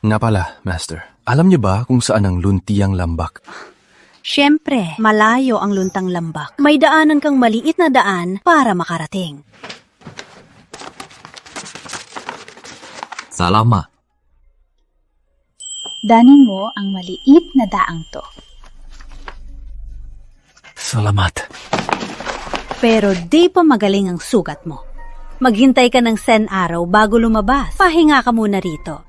Nga pala, Master. Alam niyo ba kung saan ang Luntiang Lambak? Siyempre, malayo ang luntang lambak. May daanan kang maliit na daan para makarating. Salamat. Danin mo ang maliit na daang to. Salamat. Pero di pa magaling ang sugat mo. Maghintay ka ng 10 araw bago lumabas. Pahinga ka muna rito.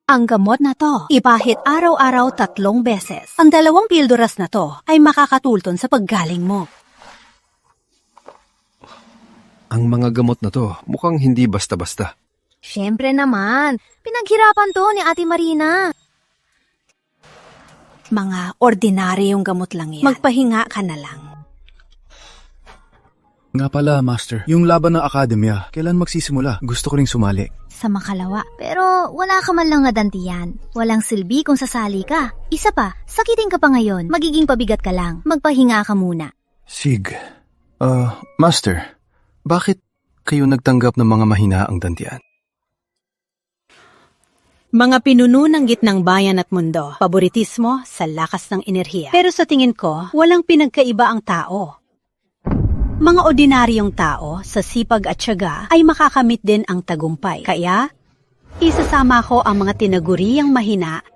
Ang gamot na to, ipahit araw-araw 3 beses. Ang 2 pilduras na to ay makakatulton sa paggaling mo. Ang mga gamot na to, mukhang hindi basta-basta. Siyempre naman, pinaghirapan to ni Ate Marina. Mga ordinaryong gamot lang yan. Magpahinga ka na lang. Nga pala, Master. Yung laban ng akademya, kailan magsisimula? Gusto ko ring sumali. Sa makalawa. Pero wala ka man lang nadantiyan. Walang silbi kung sasali ka. Isa pa, sakitin ka pa ngayon. Magiging pabigat ka lang. Magpahinga ka muna. Sig. Master, bakit kayo nagtanggap ng mga mahinaang dantian? Mga pinuno ng gitnang bayan at mundo, paboritismo sa lakas ng enerhiya. Pero sa tingin ko, walang pinagkaiba ang tao. Mga ordinaryong tao sa sipag at tiyaga ay makakamit din ang tagumpay. Kaya, isasama ko ang mga tinaguriang mahina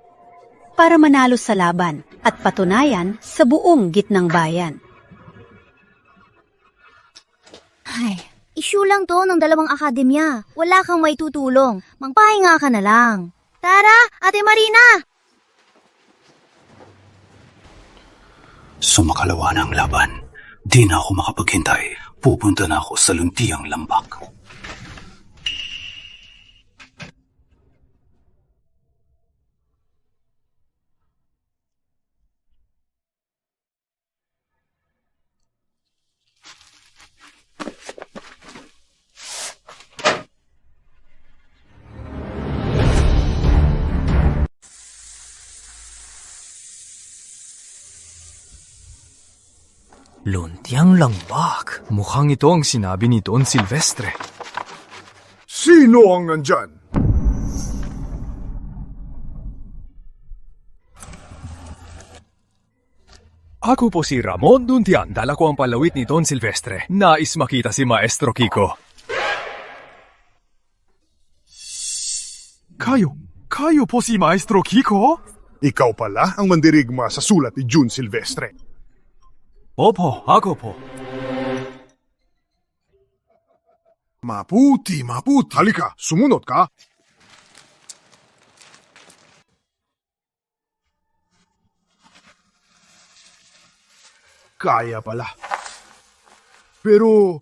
para manalo sa laban at patunayan sa buong gitnang bayan. Ay, issue lang to ng 2 akademya. Wala kang may tutulong. Magpahinga ka na lang. Tara, Ate Marina! Sumakalawa na ang laban. Di na ako makapaghintay. Pupunta na ako sa Luntiang Lambak. Luntiang langbak. Mukhang ito ang sinabi ni Don Silvestre. Sino ang nandyan? Ako po si Ramon Luntian. Dala ko ang palawit ni Don Silvestre. Nais makita si Maestro Kiko. Kayo po si Maestro Kiko? Ikaw pala ang mandirigma sa sulat ni June Silvestre. Opo, ako po. Maputi. Halika, sumunod ka. Kaya pala. Pero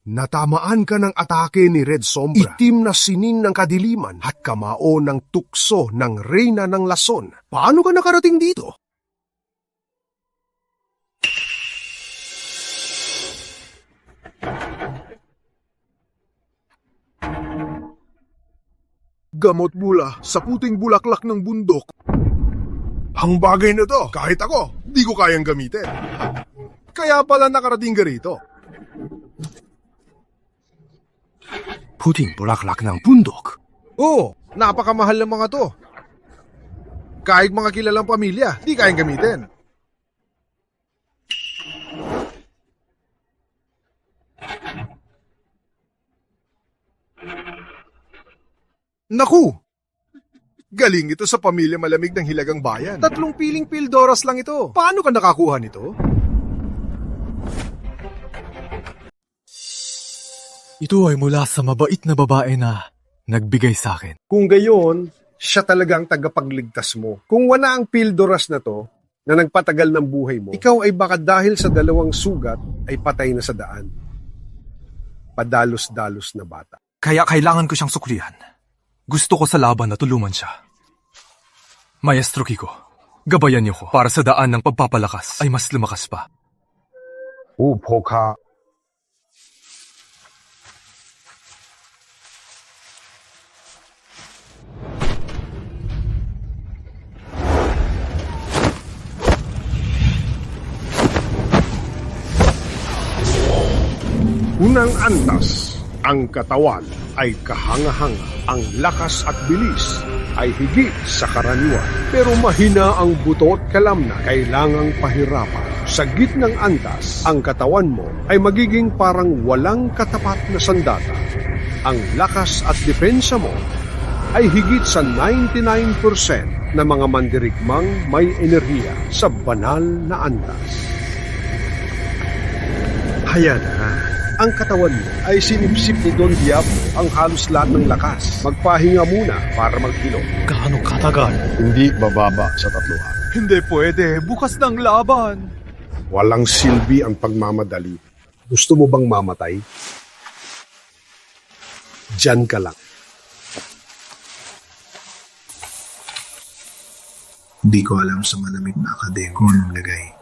natamaan ka ng atake ni Red Sombra, itim na sinin ng kadiliman at kamao ng tukso ng Reyna ng Lason. Paano ka nakarating dito? Gamot mula sa puting bulaklak ng bundok. Ang bagay na to, kahit ako, di ko kayang gamitin. Kaya pala nakarating ka rito. Puting bulaklak ng bundok? Oo, napakamahal ng mga to. Kahit mga kilalang pamilya, di kayang gamitin. Naku! Galing ito sa pamilya malamig ng Hilagang Bayan. 3 piling pildoras lang ito. Paano ka nakakuha nito? Ito ay mula sa mabait na babae na nagbigay sa akin. Kung gayon, siya talaga ang tagapagligtas mo. Kung wala ang pildoras na to, na nagpatagal ng buhay mo, ikaw ay baka dahil sa 2 sugat ay patay na sa daan. Padalos-dalos na bata. Kaya kailangan ko siyang suklihan. Gusto ko sa laban na tulungan siya. Maestro Kiko, gabayan niyo ko para sa daan ng pagpapalakas ay mas lumakas pa. Upo ka. Unang antas, ang katawan ay kahanga-hanga. Ang lakas at bilis ay higit sa karaniwan. Pero mahina ang buto at kalamnan, kailangang pahirapan. Sa gitnang antas, ang katawan mo ay magiging parang walang katapat na sandata. Ang lakas at depensa mo ay higit sa 99% na mga mandirigmang may enerhiya sa banal na antas. Haya na. Ang katawan mo ay sinipsip ni Don Diablo ang halos lahat ng lakas. Magpahinga muna para magkilom. Gaano katagal? Hindi bababa sa 3 araw. Hindi pwede. Bukas ng laban. Walang silbi ang pagmamadali. Gusto mo bang mamatay? Diyan ka lang. Di ko alam sa malamig na akademya kung anong lagay.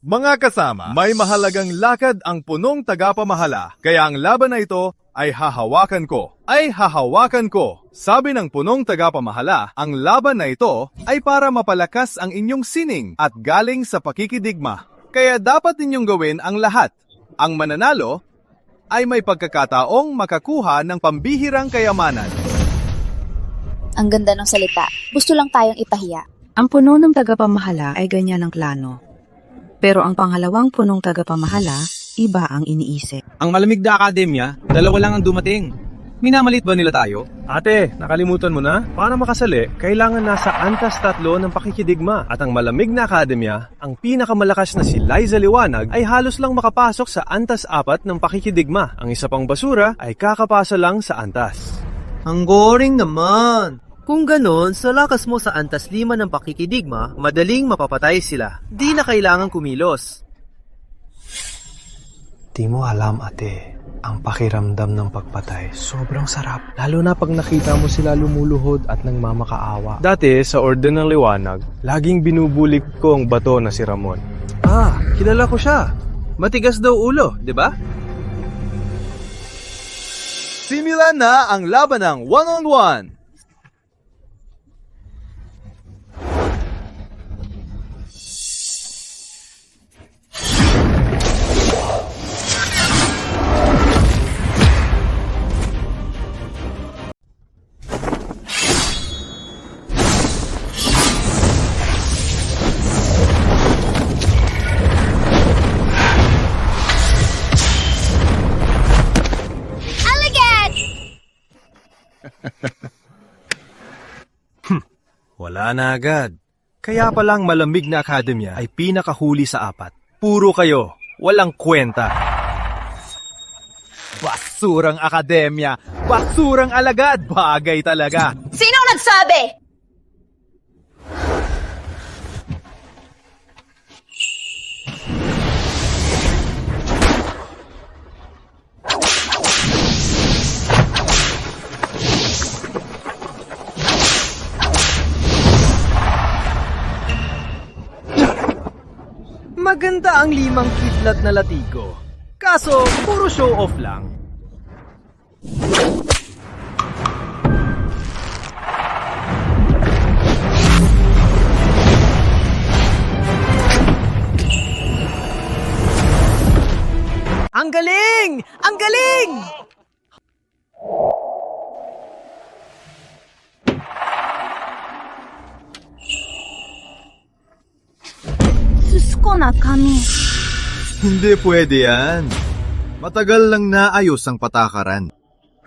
Mga kasama, may mahalagang lakad ang punong tagapamahala, kaya ang laban na ito ay hahawakan ko. Sabi ng punong tagapamahala, ang laban na ito ay para mapalakas ang inyong sining at galing sa pakikidigma. Kaya dapat ninyong gawin ang lahat. Ang mananalo ay may pagkakataong makakuha ng pambihirang kayamanan. Ang ganda ng salita. Gusto lang tayong ipahiya. Ang puno ng tagapamahala ay ganyan ang plano. Pero ang pangalawang punong tagapamahala, iba ang iniisip. Ang malamig na akademya, 2 lang ang dumating. Minamalit ba nila tayo? Ate, nakalimutan mo na? Para makasali, kailangan nasa antas 3 ng pakikidigma. At ang malamig na akademya, ang pinakamalakas na si Liza Liwanag, ay halos lang makapasok sa antas 4 ng pakikidigma. Ang isa pang basura ay kakapasa lang sa antas. Ang boring naman! Kung ganon, sa lakas mo sa antas 5 ng pakikidigma, madaling mapapatay sila. Di na kailangan kumilos. Di mo alam, ate. Ang pakiramdam ng pagpatay, sobrang sarap. Lalo na pag nakita mo sila lumuluhod at nagmamakaawa. Dati, sa Orden ng Liwanag, laging binubulig ko ang bato na si Ramon. Ah, kilala ko siya. Matigas daw ulo, di ba? Simulan na ang laban ng one-on-one. Wala na agad. Kaya palang Malamig na Akademya ay pinakahuli sa 4. Puro kayo, walang kwenta. Basurang akademya, basurang alagad, bagay talaga. Sinong nagsabi? Maganda ang 5 kidlat na latigo. Kaso, puro show off lang. Ang galing! Ang galing! Sus ko na kami. Hindi pwede yan. Matagal lang naayos ang patakaran.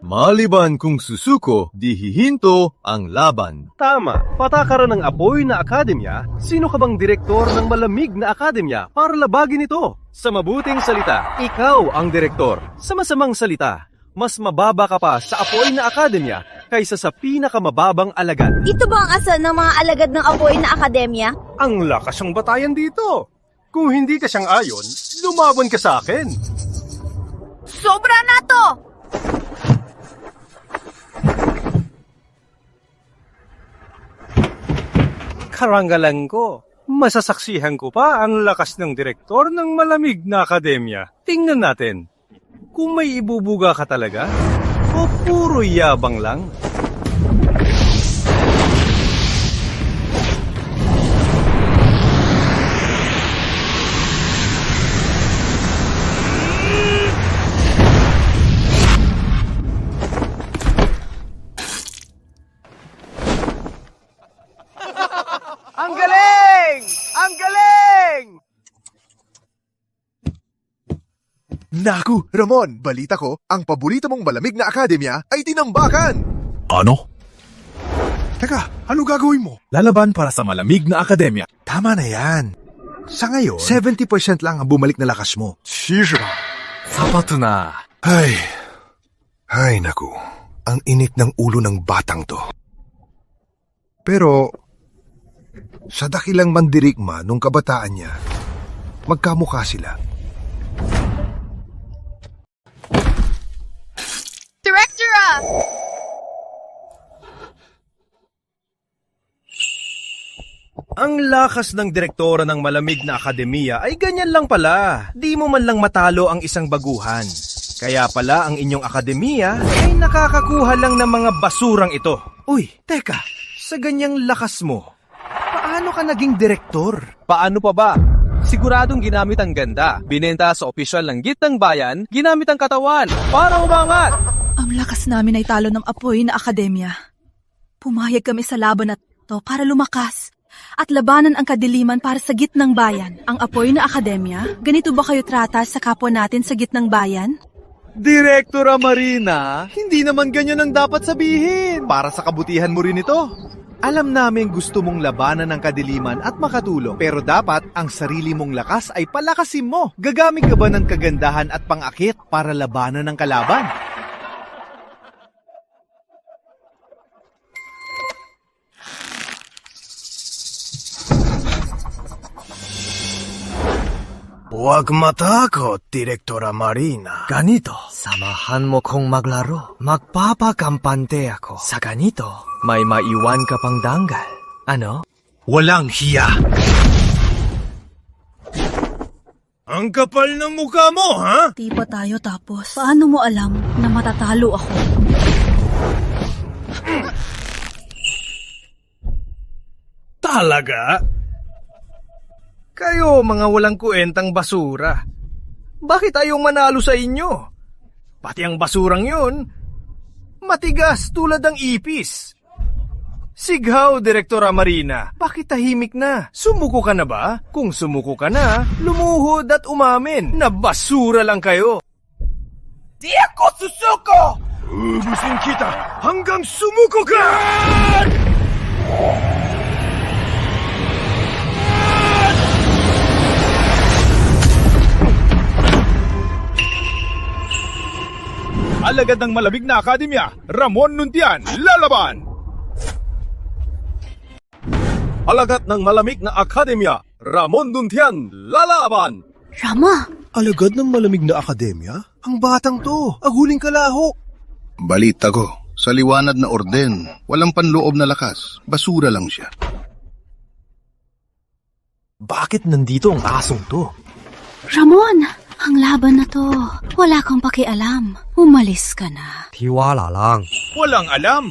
Maliban kung susuko, di hihinto ang laban. Tama, patakaran ng apoy na akademya, sino ka bang direktor ng Malamig na Akademya para labagin ito? Sa mabuting salita, ikaw ang direktor. Sa masamang salita, mas mababa ka pa sa apoy na akademya kaysa sa pinakamababang alagad. Ito ba ang asa ng mga alagad ng apoy na akademya? Ang lakas ng batayan dito. Kung hindi ka siyang ayon, lumaban ka sa akin. Sobra na to! Karangalan ko. Masasaksihan ko pa ang lakas ng direktor ng Malamig na Akademya. Tingnan natin. Kung may ibubuga ka talaga, o puro yabang lang. Ang galing! Ang galing! Naku, Ramon, balita ko, ang paborito mong Malamig na Akademya ay tinambakan! Ano? Teka, ano gagawin mo? Lalaban para sa Malamig na Akademya. Tama na yan. Sa ngayon, 70% lang ang bumalik na lakas mo. Shisha. Sapat na. Ay naku, ang init ng ulo ng batang to. Pero, sa dakilang mandirigma nung kabataan niya, magkamukha sila. Directora! Ang lakas ng direktora ng Malamig na Akademya ay ganyan lang pala. Di mo man lang matalo ang isang baguhan. Kaya pala ang inyong akademya ay nakakakuha lang ng mga basurang ito. Uy, teka, sa ganyang lakas mo, paano ka naging direktor? Paano pa ba? Siguradong ginamit ang ganda. Binenta sa opisyal ng Gitnang Bayan, ginamit ang katawan para umangat. Ang lakas namin ay talo ng apoy na akademya. Pumayag kami sa laban na to para lumakas at labanan ang kadiliman para sa Gitnang Bayan. Ang apoy na akademya, ganito ba kayo trata sa kapwa natin sa Gitnang Bayan? Direktora Marina, hindi naman ganyan ang dapat sabihin. Para sa kabutihan mo rin ito. Alam namin gusto mong labanan ng kadiliman at makatulong, pero dapat ang sarili mong lakas ay palakasin mo. Gagamit ka ba ng kagandahan at pang-akit para labanan ng kalaban? Huwag matakot, Direktora Marina. Ganito, samahan mo kong maglaro. Magpapakampante ako. Sa ganito, may maiwan ka pang danggal. Ano? Walang hiya! Ang kapal ng mukha mo, ha? Di ba tayo tapos? Paano mo alam na matatalo ako? Talaga? Kayo, mga walang kuwentang basura. Bakit ayaw manalo sa inyo? Pati ang basurang yun, matigas tulad ng ipis. Sighaw, Direktora Marina, bakit tahimik na? Sumuko ka na ba? Kung sumuko ka na, lumuhod at umamin na basura lang kayo. Di ako susuko! Ubusin kita hanggang sumuko ka! Alagad ng malamig na akademya, Ramon Nuntian, lalaban! Alagad ng malamig na akademya, Ramon Nuntian, lalaban! Rama! Alagad ng malamig na akademya? Ang batang to, aguling kalahok. Balita ko, sa liwanag na orden, walang panloob na lakas, basura lang siya. Bakit nandito ang asong to? Ramon! Ang laban na to, wala kang pakialam. Umalis ka na. Tiwala lang. Walang alam!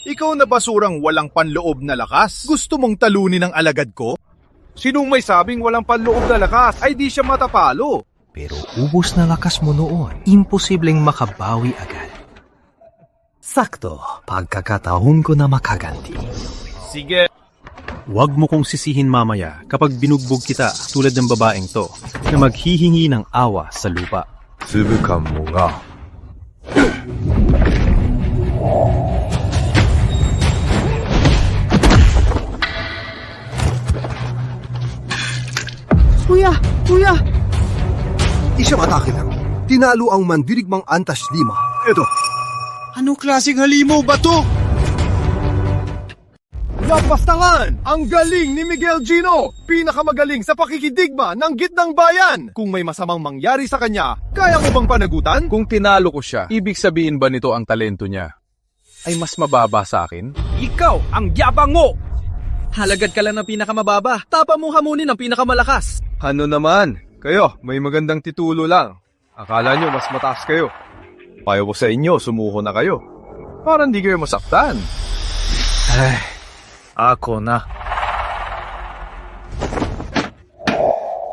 Ikaw na basurang walang panloob na lakas? Gusto mong talunin ang alagad ko? Sinong may sabing walang panloob na lakas ay di siya matapalo? Pero ubos na lakas mo noon, imposibleng makabawi agad. Sakto, pagkakataon ko na makaganti. Sige. Huwag mo kong sisihin mamaya kapag binugbog kita tulad ng babaeng to na maghihingi ng awa sa lupa. Subukan mo nga. Kuya! Isang atake lang. Tinalo ang mandirigmang Antas Lima. Ito. Anong klaseng halimaw ba to? Napastangan! Ang galing ni Miguel Gino! Pinakamagaling sa pakikidigma ng gitnang bayan! Kung may masamang mangyari sa kanya, kaya mo bang panagutan? Kung tinalo ko siya, ibig sabihin ba nito ang talento niya ay mas mababa sa akin? Ikaw ang yabang mo! Halagad ka lang ng pinakamababa, tapa mo hamunin ang pinakamalakas. Ano naman? Kayo, may magandang titulo lang. Akala nyo mas mataas kayo. Payo ko sa inyo, sumuko na kayo. Para hindi kayo masaktan. Ako na.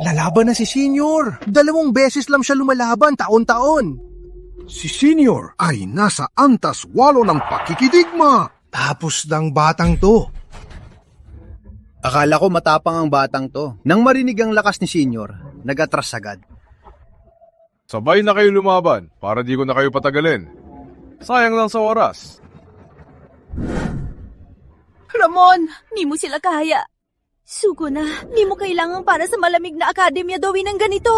Lalaban na si Senior. 2 beses lang siya lumalaban taon-taon. Si Senior ay nasa antas 8 ng pakikidigma. Tapos ng batang to. Akala ko matapang ang batang to. Nang marinig ang lakas ni Senior, nag-atras agad. Sabay na kayo lumaban para di ko na kayo patagalin. Sayang lang sa oras. Ramon, ni mo sila kaya. Sugo na, ni mo kailangan para sa malamig na akademya gawin ng ganito.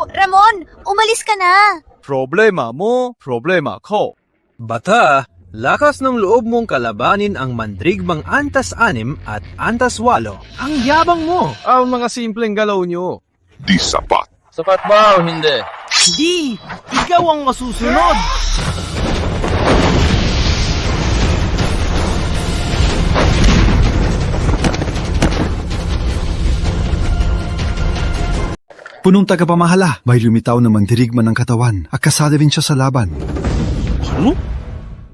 Ramon, umalis ka na. Problema mo, problema ko. Bata, lakas ng loob mong kalabanin ang mandrigmang Antas 6 at Antas 8. Ang yabang mo! Ang mga simpleng galaw nyo. Di sapat. Sapat ba o hindi? Hindi! Ikaw ang masusunod! Punong tagapamahala, may lumitaw na mandirigma ng katawan at kasali rin siya sa laban.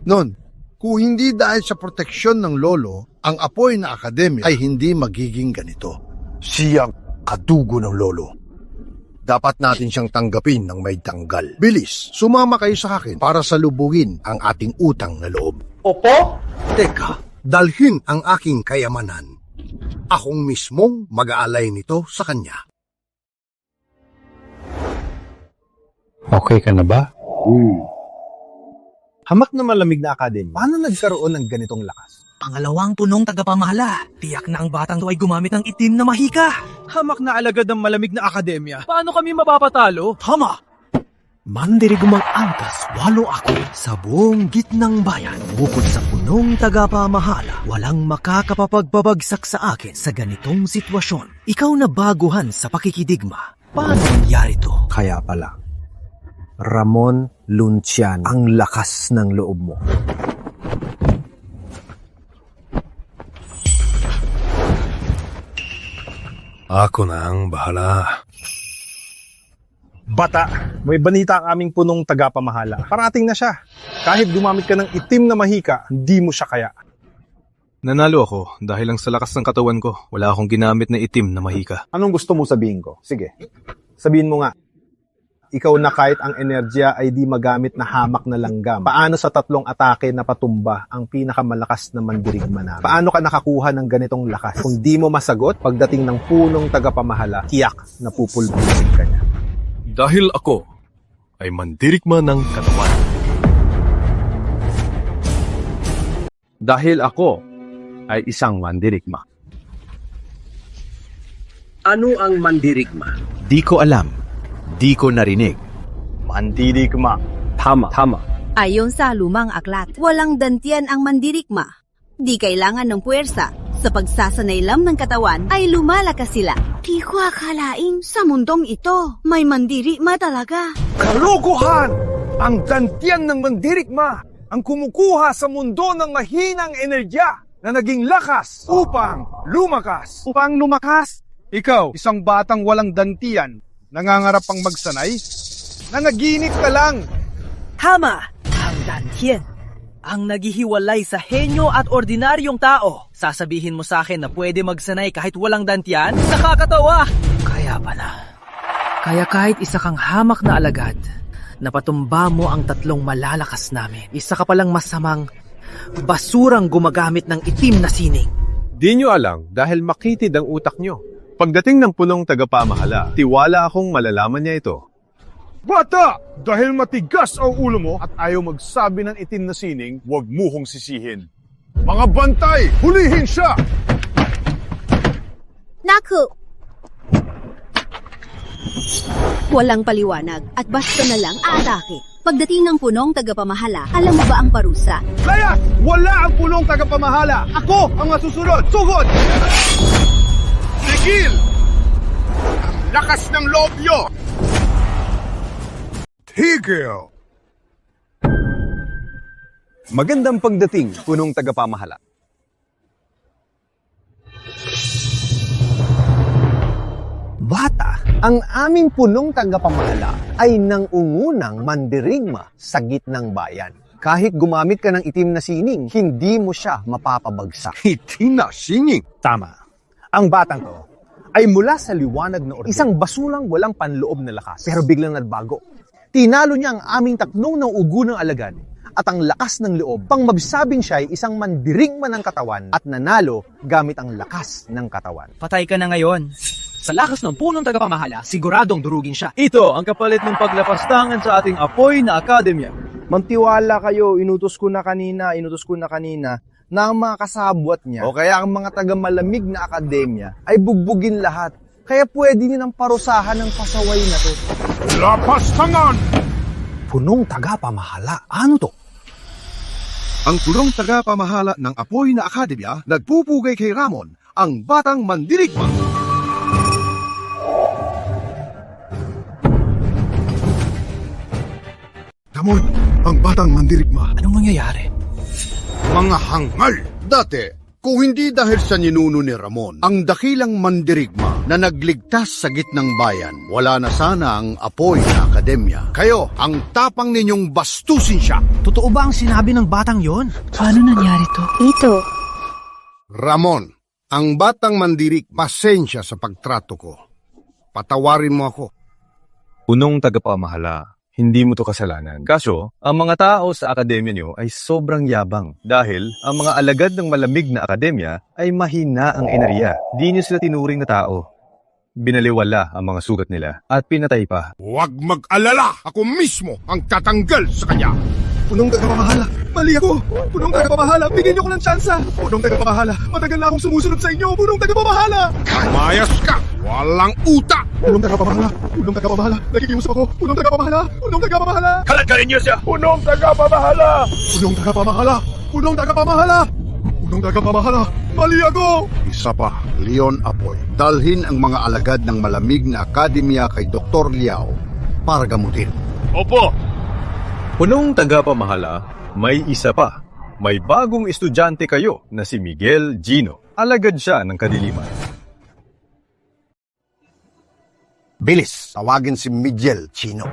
Non, kung hindi dahil sa proteksyon ng lolo, ang apoy na akademya ay hindi magiging ganito. Siyang kadugo ng lolo. Dapat natin siyang tanggapin ng may tanggal. Bilis, sumama kayo sa akin para salubungin ang ating utang na loob. Opo? Teka, dalhin ang aking kayamanan. Akong mismong mag-aalay nito sa kanya. Okay ka na ba? Hamak na malamig na akademya. Paano nagkaroon ng ganitong lakas? Pangalawang punong tagapamahala. Tiyak na ang batang to ay gumamit ng itim na mahika. Hamak na alagad ng malamig na akademya. Paano kami mapapatalo? Tama! Mandirigmang Antas 8 ako sa buong gitnang bayan. Bukod sa punong tagapamahala, walang makakapapagpabagsak sa akin sa ganitong sitwasyon. Ikaw na baguhan sa pakikidigma. Paano nangyari to? Kaya pala, Ramon Luncian, ang lakas ng loob mo. Ako na ang bahala. Bata, may balita ang aming punong tagapamahala. Parating na siya. Kahit gumamit ka ng itim na mahika, hindi mo siya kaya. Nanalo ako dahil lang sa lakas ng katawan ko. Wala akong ginamit na itim na mahika. Anong gusto mo sabihin ko? Sige, sabihin mo nga. Ikaw na kahit ang enerhiya ay di magamit na hamak na langgam. Paano sa 3 atake na patumba ang pinakamalakas na mandirigma namin? Paano ka nakakuha ng ganitong lakas? Kung di mo masagot, pagdating ng punong tagapamahala, tiyak na pupulbusin ka niya. Dahil ako ay mandirigma ng katawan. Dahil ako ay isang mandirigma. Ano ang mandirigma? Di ko alam. Di ko narinig. Mandirigma. Tama. Ayon sa lumang aklat, walang dantian ang mandirigma. Di kailangan ng puwersa. Sa pagsasanay lang ng katawan ay lumalakas sila. Di ko akalaing sa mundong ito may mandirigma talaga. Kalokohan! Ang dantian ng mandirigma ang kumukuha sa mundo ng mahinang enerhiya na naging lakas upang lumakas. Upang lumakas? Ikaw, isang batang walang dantian, nangangarap pang magsanay? Nanaginip ka lang! Tama! Ang dantian ang naghihiwalay sa henyo at ordinaryong tao. Sasabihin mo sa akin na pwede magsanay kahit walang dantian? Nakakatawa! Kaya pala. Kaya kahit isa kang hamak na alagad, napatumba mo ang 3 malalakas namin. Isa ka palang masamang basurang gumagamit ng itim na sining. Di nyo alam dahil makitid ang utak nyo. Pagdating ng punong tagapamahala, tiwala akong malalaman niya ito. Bata! Dahil matigas ang ulo mo at ayaw magsabi ng itim na sining, huwag mo kong sisihin. Mga bantay, hulihin siya! Naku! Walang paliwanag at basta na lang atake. Pagdating ng punong tagapamahala, alam mo ba ang parusa? Layas! Wala ang punong tagapamahala! Ako ang masusunod! Sugod! Tigil! Ang lakas ng loob nyo! Tigil! Magandang pagdating, punong tagapamahala. Bata, ang aming punong tagapamahala ay nangungunang mandirigma sa gitnang bayan. Kahit gumamit ka ng itim na sining, hindi mo siya mapapabagsak. Itim na sining? Tama. Ang batang to ay mula sa liwanag na orden. Isang basulang walang panloob na lakas, pero biglang nagbago. Tinalo niya ang aming 3 nauugunang alagad at ang lakas ng loob pang mabisabing siya ay isang mandirigma ng katawan at nanalo gamit ang lakas ng katawan. Patay ka na ngayon. Sa lakas ng punong tagapamahala, siguradong durugin siya. Ito ang kapalit ng paglapastangan sa ating apoy na akademya. Magtiwala kayo, inutos ko na kanina na ang mga kasabwat niya o kaya ang mga taga-malamig na akademya ay bugbugin lahat. Kaya pwede nilang parusahan ng pasaway na to. Lapastangan! Punong tagapamahala? Ano to? Ang punong tagapamahala ng apoy na akademya nagpupugay kay Ramon, ang batang mandirigma. Ramon, ang batang mandirigma. Anong mangyayari? Mga hangal! Dati, kung hindi dahil sa ninuno ni Ramon, ang dakilang mandirigma na nagligtas sa gitnang bayan, wala na sana ang apoy na akademya. Kayo, ang tapang ninyong bastusin siya. Totoo ba ang sinabi ng batang yon? Paano nangyari to? Ito. Ramon, ang batang mandirig, pasensya sa pagtrato ko. Patawarin mo ako. Punong tagapamahala, hindi mo to kasalanan. Kaso, ang mga tao sa akademya nyo ay sobrang yabang dahil ang mga alagad ng malamig na akademya ay mahina ang enerhiya. Di nyo sila tinuring na tao. Binaliwala ang mga sugat nila at pinatay pa. Huwag mag-alala! Ako mismo ang tatanggal sa kanya! Punong tagapamahala, mali ako! Punong tagapamahala, bigyan niyo ko ng tsansa! Punong tagapamahala, matagal na akong sumusunod sa inyo! Punong tagapamahala! Mayas ka! Walang utak! Punong tagapamahala, nakikiusap ako! Punong tagapamahala! Kalagayin niyo siya! Punong tagapamahala! Punong tagapamahala! Punong tagapamahala, mali ako! Isa pa, Leon Apoy. Dalhin ang mga alagad ng malamig na akademya kay Dr. Liao para gamutin. Opo! Punong tagapamahala, may isa pa. May bagong estudyante kayo na si Miguel Gino. Alagad siya ng kadiliman. Bilis, tawagin si Miguel Chino.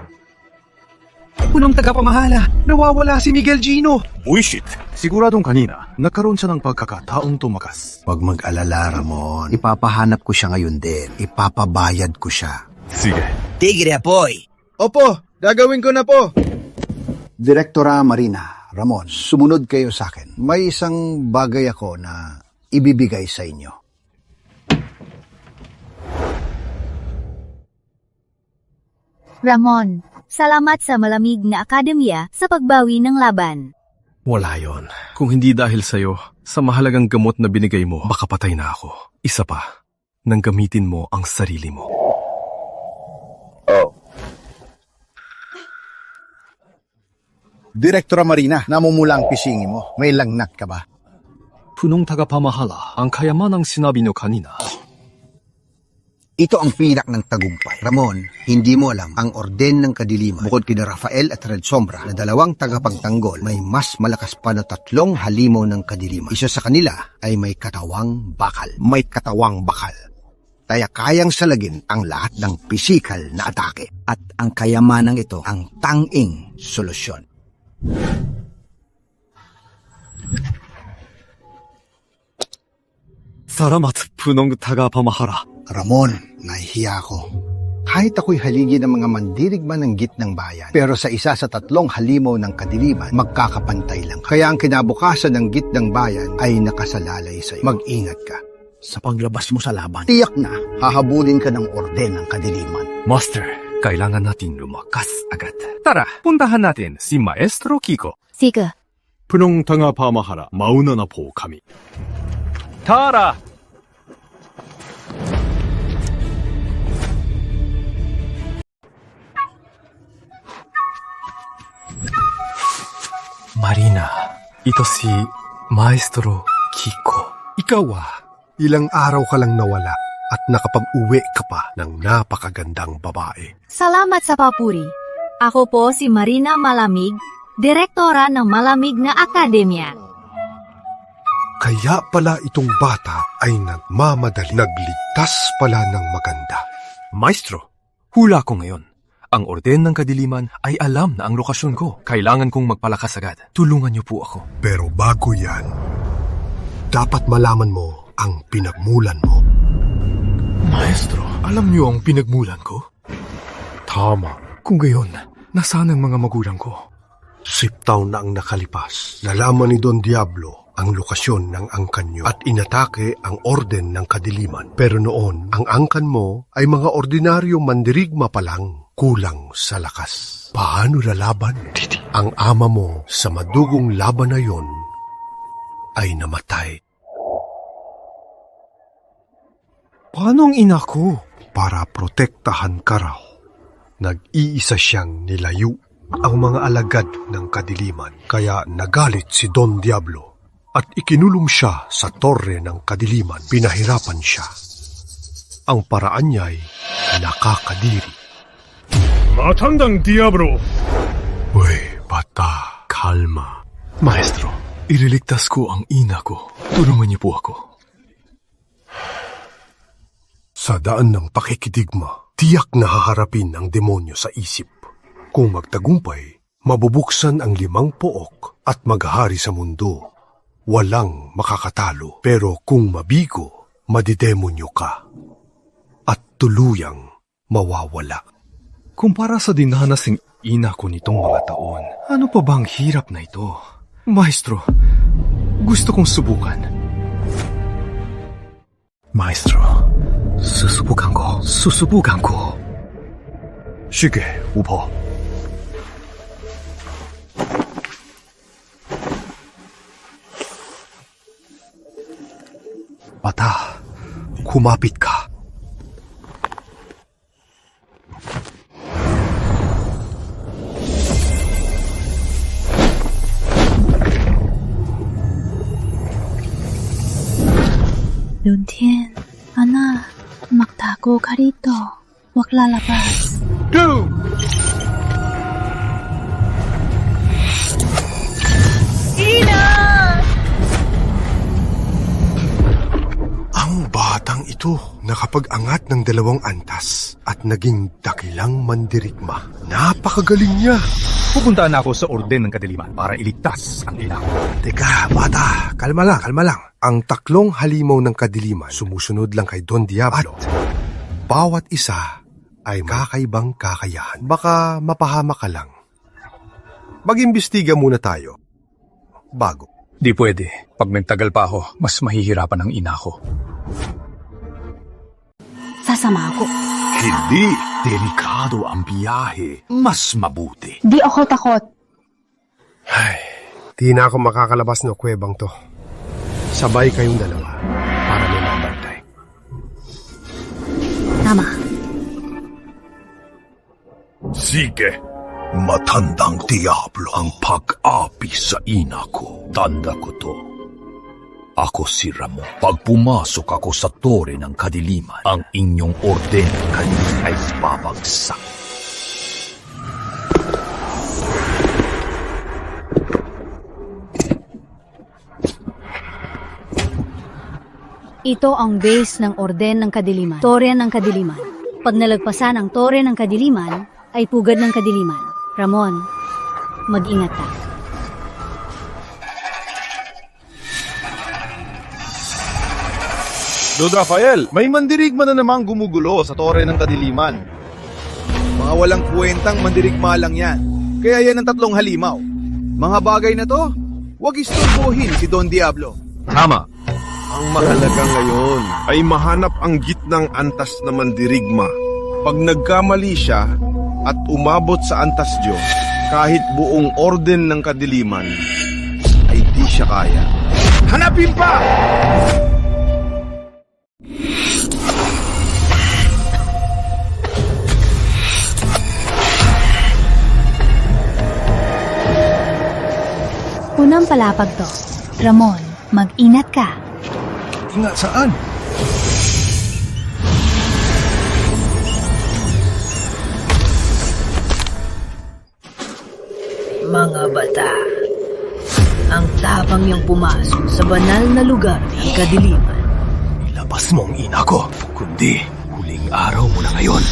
Punong tagapamahala, nawawala si Miguel Gino. Bullshit! Siguradong kanina, nagkaroon siya ng pagkakataong tumakas. Huwag mag-alala, Ramon. Ipapahanap ko siya ngayon din. Ipapabayad ko siya. Sige. Tigre, Apoy! Opo, gagawin ko na po. Direktora Marina, Ramon, sumunod kayo sa akin. May isang bagay ako na ibibigay sa inyo. Ramon, salamat sa malamig na akademya sa pagbawi ng laban. Wala yon. Kung hindi dahil sa'yo, sa mahalagang gamot na binigay mo, baka patay na ako. Isa pa, nang gamitin mo ang sarili mo. Direktora Marina, namumula ang pisingin mo. May langnat ka ba? Punong tagapamahala, ang kayamanang sinabi nyo kanina. Ito ang pinak ng tagumpay. Ramon, hindi mo alam, ang Orden ng Kadiliman, bukod kina Rafael at Red Sombra na dalawang tagapagtanggol, may mas malakas pa na 3 halimaw ng Kadiliman. Isa sa kanila ay may katawang bakal. May katawang bakal. Kaya kayang salagin ang lahat ng pisikal na atake. At ang kayamanang ito ang tanging solusyon. Salamat, punong tagapamahala. Ramon, nahihiya ako. Kahit ako'y haligi ng mga mandirigman ng gitnang bayan, pero sa isa sa 3 halimaw ng kadiliman, magkakapantay lang. Kaya ang kinabukasan ng gitnang bayan ay nakasalalay sa'yo. Mag-ingat ka. Sa paglabas mo sa laban, tiyak na hahabulin ka ng orden ng kadiliman. Master, kailangan natin lumakas agad. Tara, puntahan natin si Maestro Kiko. Sige. punong tagapamahala, mauna na po kami. Tara! Marina, ito si Maestro Kiko. Ikaw ilang araw ka lang nawala at nakapag-uwi ka pa ng napakagandang babae. Salamat sa papuri. Ako po si Marina Malamig, direktora ng Malamig na Akademya. Kaya pala itong bata ay nagmamadali. Nagligtas pala ng maganda. Maestro, hula ko ngayon. Ang Orden ng Kadiliman ay alam na ang lokasyon ko. Kailangan kong magpalakas agad. Tulungan niyo po ako. Pero bago yan, dapat malaman mo ang pinagmulan mo. Maestro, alam niyo ang pinagmulan ko? Tama. Kung gayon, nasaan ang mga magulang ko? 7 taon na ang nakalipas. Nalaman ni Don Diablo ang lokasyon ng angkan nyo at inatake ang Orden ng Kadiliman. Pero noon, ang angkan mo ay mga ordinaryong mandirigma pa lang, kulang sa lakas. Paano lalaban? Ang ama mo sa madugong laban na yon ay namatay. Paano ang ina ko? Para protektahan ka raw, nag-iisa siyang nilayo ang mga alagad ng Kadiliman. Kaya nagalit si Don Diablo at ikinulong siya sa torre ng Kadiliman. Pinahirapan siya. Ang paraan niya'y nakakadiri. Matandang Diablo! Uy, bata, kalma. Maestro, ililigtas ko ang ina ko. Tulungan niyo po ako. Sa daan ng pakikidigma, tiyak na haharapin ang demonyo sa isip. Kung magtagumpay, mabubuksan ang 5 pook at maghahari sa mundo. Walang makakatalo. Pero kung mabigo, madidemonyo ka. At tuluyang mawawala. Kumpara sa dinanas ng ina ko nitong mga taon, ano pa bang hirap na ito? Maestro, gusto kong subukan. Maestro, susubukan ko. Sige, upo. Bata, kumapit ka. Ana, magtago ka rito. Huwag lalabas. Go! Ina! Ang batang ito nakapag-angat ng 2 antas at naging dakilang mandirigma. Napakagaling niya. Pupunta na ako sa Orden ng Kadiliman para iligtas ang ina ko. Teka, bata. Kalma lang. Ang 3 halimaw ng kadiliman sumusunod lang kay Don Diablo. At bawat isa ay kakaibang kakayahan. Baka mapahama ka lang. Mag-imbestiga muna tayo. Bago. Di pwede. Pag nagtagal pa ako, mas mahihirapan ang ina ko. Sasama ako. Hindi. Delikado ang biyahe. Mas mabuti. Di ako takot. Di na ako makakalabas ng kuwebang to. Sabay kayong dalawa para may mabantay. Tama. Sige. Matandang Diablo ang pag-api sa ina ko. Tanda ko to. Ako si Ramon. Pag pumasok ako sa Tore ng Kadiliman, ang inyong orden ay babagsak. Ito ang base ng Orden ng Kadiliman, Tore ng Kadiliman. Pag nalagpasan ang Tore ng Kadiliman, ay pugad ng Kadiliman. Ramon, mag-ingat ka. Lord Rafael, may mandirigma na namang gumugulo sa Tore ng Kadiliman. Mga walang kwentang mandirigma lang yan. Kaya yan ang 3 halimaw. Mga bagay na to, huwag istorbohin si Don Diablo. Tama. Ang mahalaga ngayon ay mahanap ang gitnang antas na mandirigma. Pag nagkamali siya at umabot sa antas Diyos, kahit buong orden ng kadiliman, ay di siya kaya. Hanapin pa! Unang palapag to. Ramon, mag-ingat ka. Ingat saan? Mga bata, ang tapang niyong pumasok sa banal na lugar ng kadiliman. Ilabas mo ang ina ko, kundi huling araw mo na ngayon.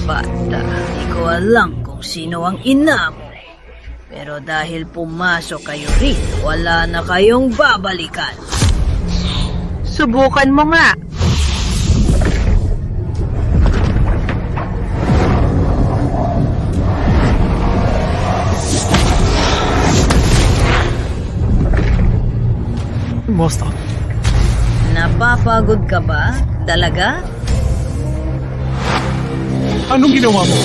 Bata, di ko alam kung sino ang ina mo. Pero dahil pumasok kayo rito, wala na kayong babalikan. Subukan mo nga. Master. Napapagod ka ba? Talaga? Anong ginawa mo?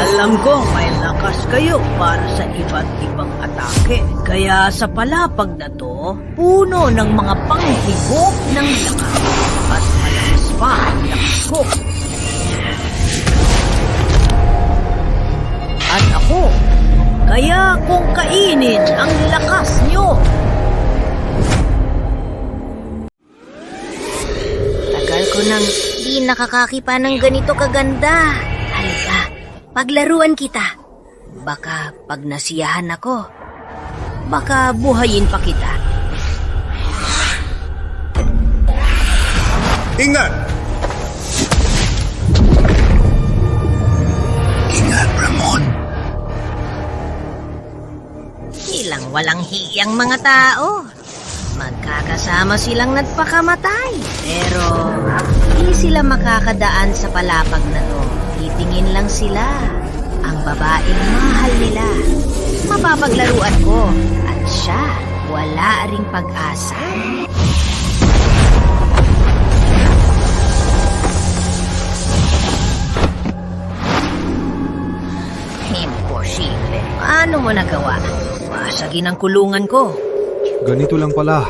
Alam ko may lakas kayo para sa iba't ibang atake. Kaya sa palapag na to, puno ng mga panghigop ng lakas. At malakas pa ang lakas ko. At ako, kaya kong kainin ang lakas nyo. Tagal ko nang di nakakakipa ng ganito kaganda. Halika, paglaruan kita. Baka pag nasiyahan ako, baka buhayin pa kita. Ingat! Ingat, Ramon. Ilang walang hiyang mga tao. Magkakasama silang nagpakamatay. Pero hindi sila makakadaan sa palapag na to. Titingin lang sila. Ang babaeng mahal nila. Mapapaglaruan ko. At siya, wala ring pag-asa. Imposible. Paano mo nagawa? Basagin ang kulungan ko. Ganito lang pala.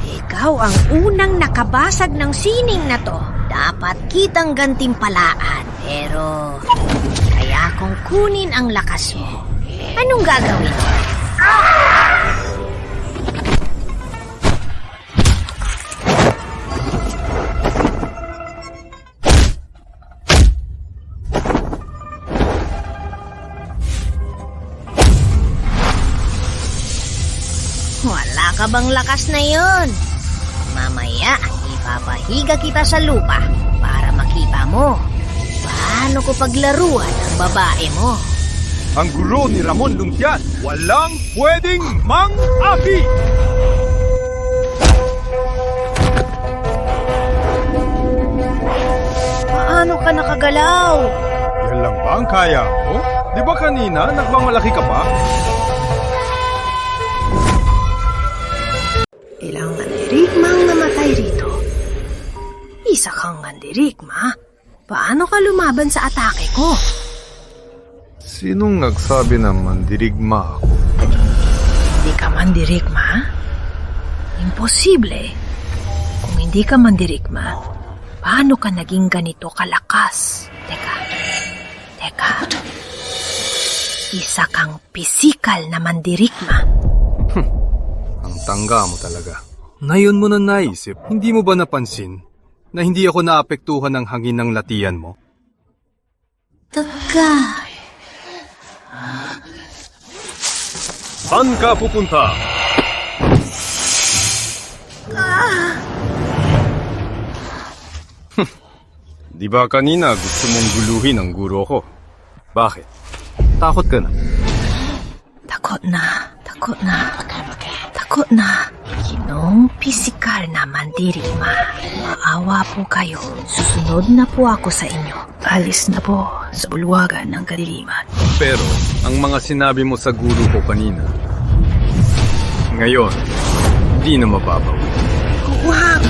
Ikaw ang unang nakabasag ng sining na to. Dapat kitang gantimpalaan. Pero kaya kong kunin ang lakas mo. Anong gagawin mo? bang lakas na yon? Mamaya, ipapahiga kita sa lupa para makita mo paano ko paglaruan ang babae mo. Ang guro ni Ramon Luntian, walang pwedeng mang-api! Paano ka nakagalaw? Yan lang ba ang kaya ko? Di ba kanina nagmamalaki ka pa? Ilang mandirigma ang namatay rito. Isa kang mandirigma? Paano ka lumaban sa atake ko? Sinong nagsabi na mandirigma ako? Hindi ka mandirigma? Imposible. Kung hindi ka mandirigma, paano ka naging ganito kalakas? Teka. Isa kang pisikal na mandirigma. Ang tangga mo talaga. Ngayon mo na naisip, hindi mo ba napansin na hindi ako naapektuhan ng hangin ng latian mo? Teka. Saan ka pupunta? Di ba kanina gusto mong guluhin ang guro ko? Bakit? Takot ka na? Takot na. Ginong pisikal na mandirigma. Maawa po kayo. Susunod na po ako sa inyo. Alis na po sa bulwagan ng kadiliman. Pero, ang mga sinabi mo sa guro ko kanina, ngayon, di na mababaw. Wag!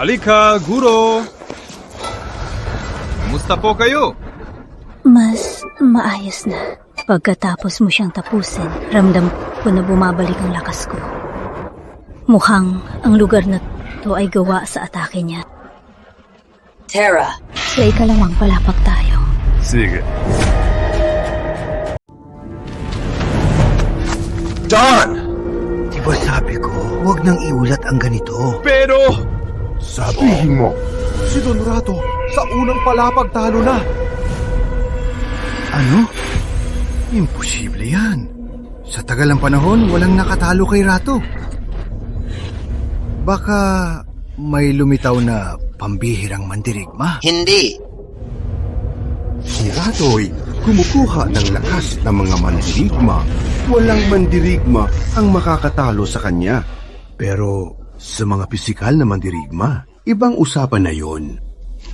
Halika, guro! Kumusta po kayo? Mas maayos na. Pagkatapos mo siyang tapusin, ramdam ko na bumabalik ang lakas ko. Mukhang ang lugar na to ay gawa sa atake niya. Terra! Sa ikalawang palapag tayo. Sige. Don! Di ba sabi ko, huwag nang iulat ang ganito. Pero... Sabihin mo. Si Don Rato, sa unang palapag talo na. Ano? Imposible yan. Sa tagal ng panahon, walang nakatalo kay Rato. Baka may lumitaw na pambihirang mandirigma. Hindi. Si Rato'y kumukuha ng lakas ng mga mandirigma. Walang mandirigma ang makakatalo sa kanya. Pero sa mga pisikal na mandirigma, ibang usapan na yon.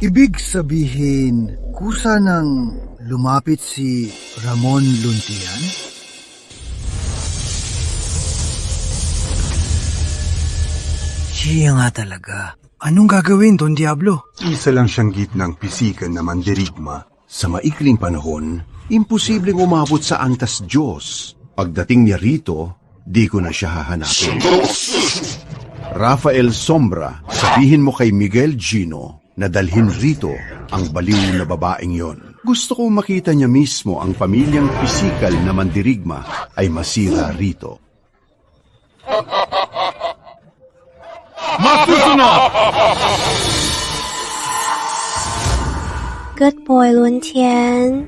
Ibig sabihin, kusa nang lumapit si Ramon Luntian? Siya nga talaga. Anong gagawin, Don Diablo? Isa lang siyang gitnang pisikan na mandirigma. Sa maikling panahon, imposibleng umabot sa antas Diyos. Pagdating niya rito, di ko na siya hahanapin. Rafael Sombra, sabihin mo kay Miguel Gino na dalhin rito ang baliw na babaeng yon. Gusto ko makita niya mismo ang pamilyang pisikal na mandirigma ay masira rito. Masusunod! Good boy, Luntian.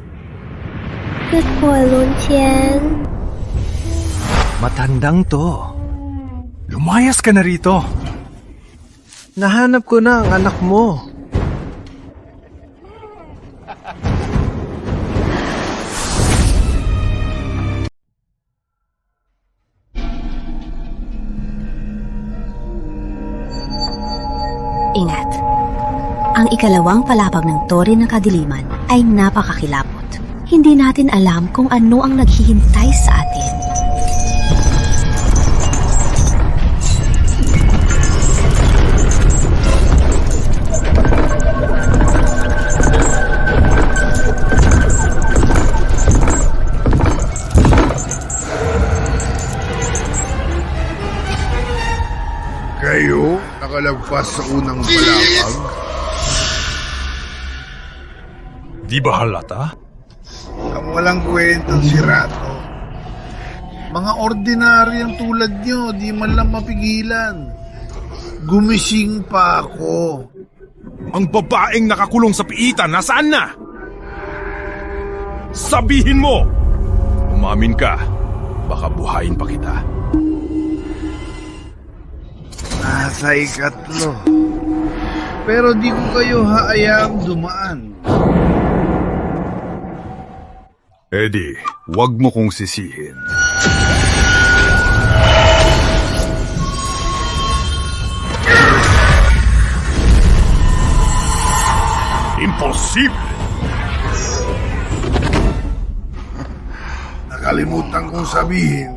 Good boy, Luntian. Matandang to. Lumayas ka na rito. Nahanap ko na ang anak mo. Ingat. Ang ikalawang palapag ng Tore ng Kadiliman ay napakakilapot. Hindi natin alam kung ano ang naghihintay sa atin. Kayo nakalagpas sa unang palapag? Di ba halata? Ang walang kwentang si Rato. Mga ordinaryang tulad nyo, di man lang mapigilan. Gumising pa ako. Ang babaeng nakakulong sa piitan, nasaan na? Sabihin mo! Umamin ka, baka buhayin pa kita. Nasa ikatlo. Pero di ko kayo haayaang dumaan. Eddie, wag mo kong sisihin. Imposible! Nakalimutan kong sabihin,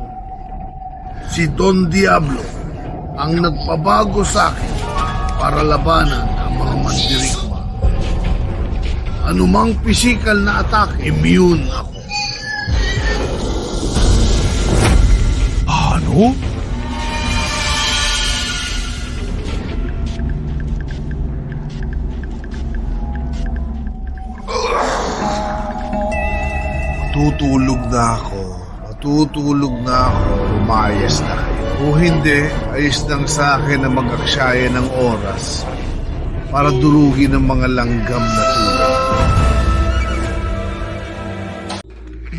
si Don Diablo ang nagpabago sa akin para labanan ang mga mandirigma. Anumang pisikal na atake, immune ako. Ano? Matutulog na ako. Umayas na kayo. O hindi, ayos lang sa akin na mag-aksaya ng oras para durugin ang mga langgam na tulad.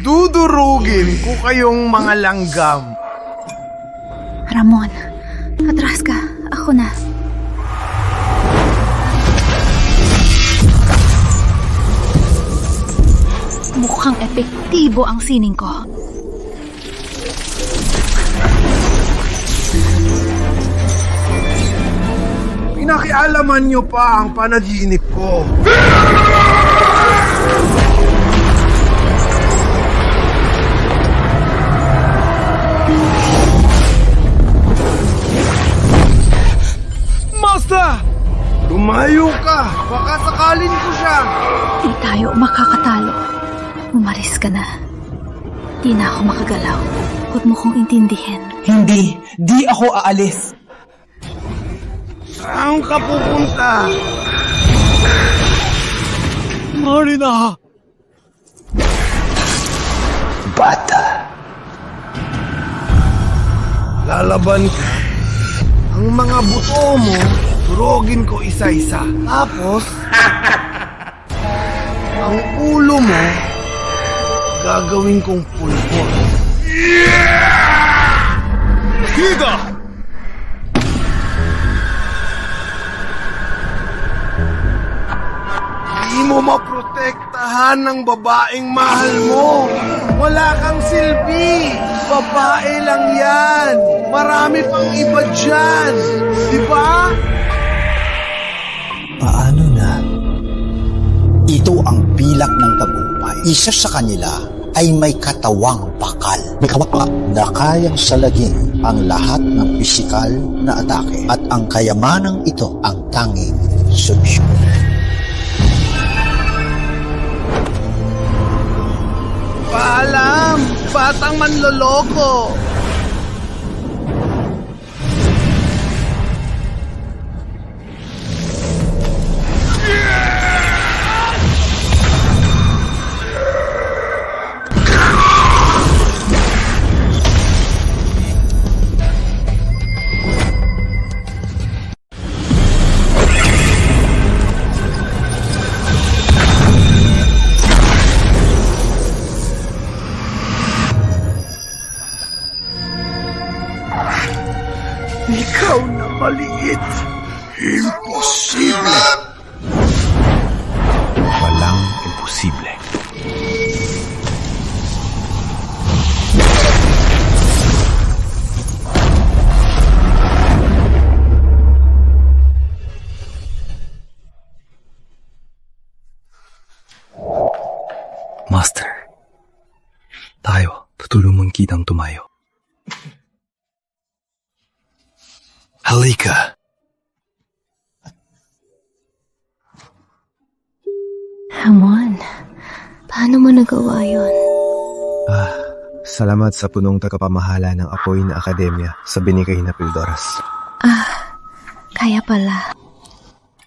Dudurugin ko kayong mga langgam. Ramon, atras ka. Ako na. Mukhang epektibo ang sining ko. Pinakialaman nyo pa ang panaginip ko. Master! Lumayo ka! Baka sakalin ko siya! Di tayo makakatalo. Umalis ka na. Di na ako makagalaw. Huwag mo kong intindihin. Hindi, di ako aalis. Saan ka pupunta? Marina! Bata. Lalaban ka. Ang mga buto mo, durogin ko isa-isa. Tapos, ang ulo mo, gagawin kong pulbon. Higa! Di mo maprotektahan ng babaeng mahal mo. Wala kang silbi. Babae lang yan. Marami pang iba dyan. Di ba? Paano na? Ito ang pilak ng tagumpay. Isa sa kanila ay may katawang bakal. May kawak na kayang salagin ang lahat ng pisikal na atake. At ang kayamanang ito ang tanging solusyon. Paalam! Batang manloloko! Ikaw na maliit. Imposible. Walang imposible. Master, tayo, tutulungan kitang tumayo. Halika. Ramon, paano mo nagawa yun? Salamat sa punong tagapamahala ng apoy na akademya sa binigay na pildoras. Kaya pala.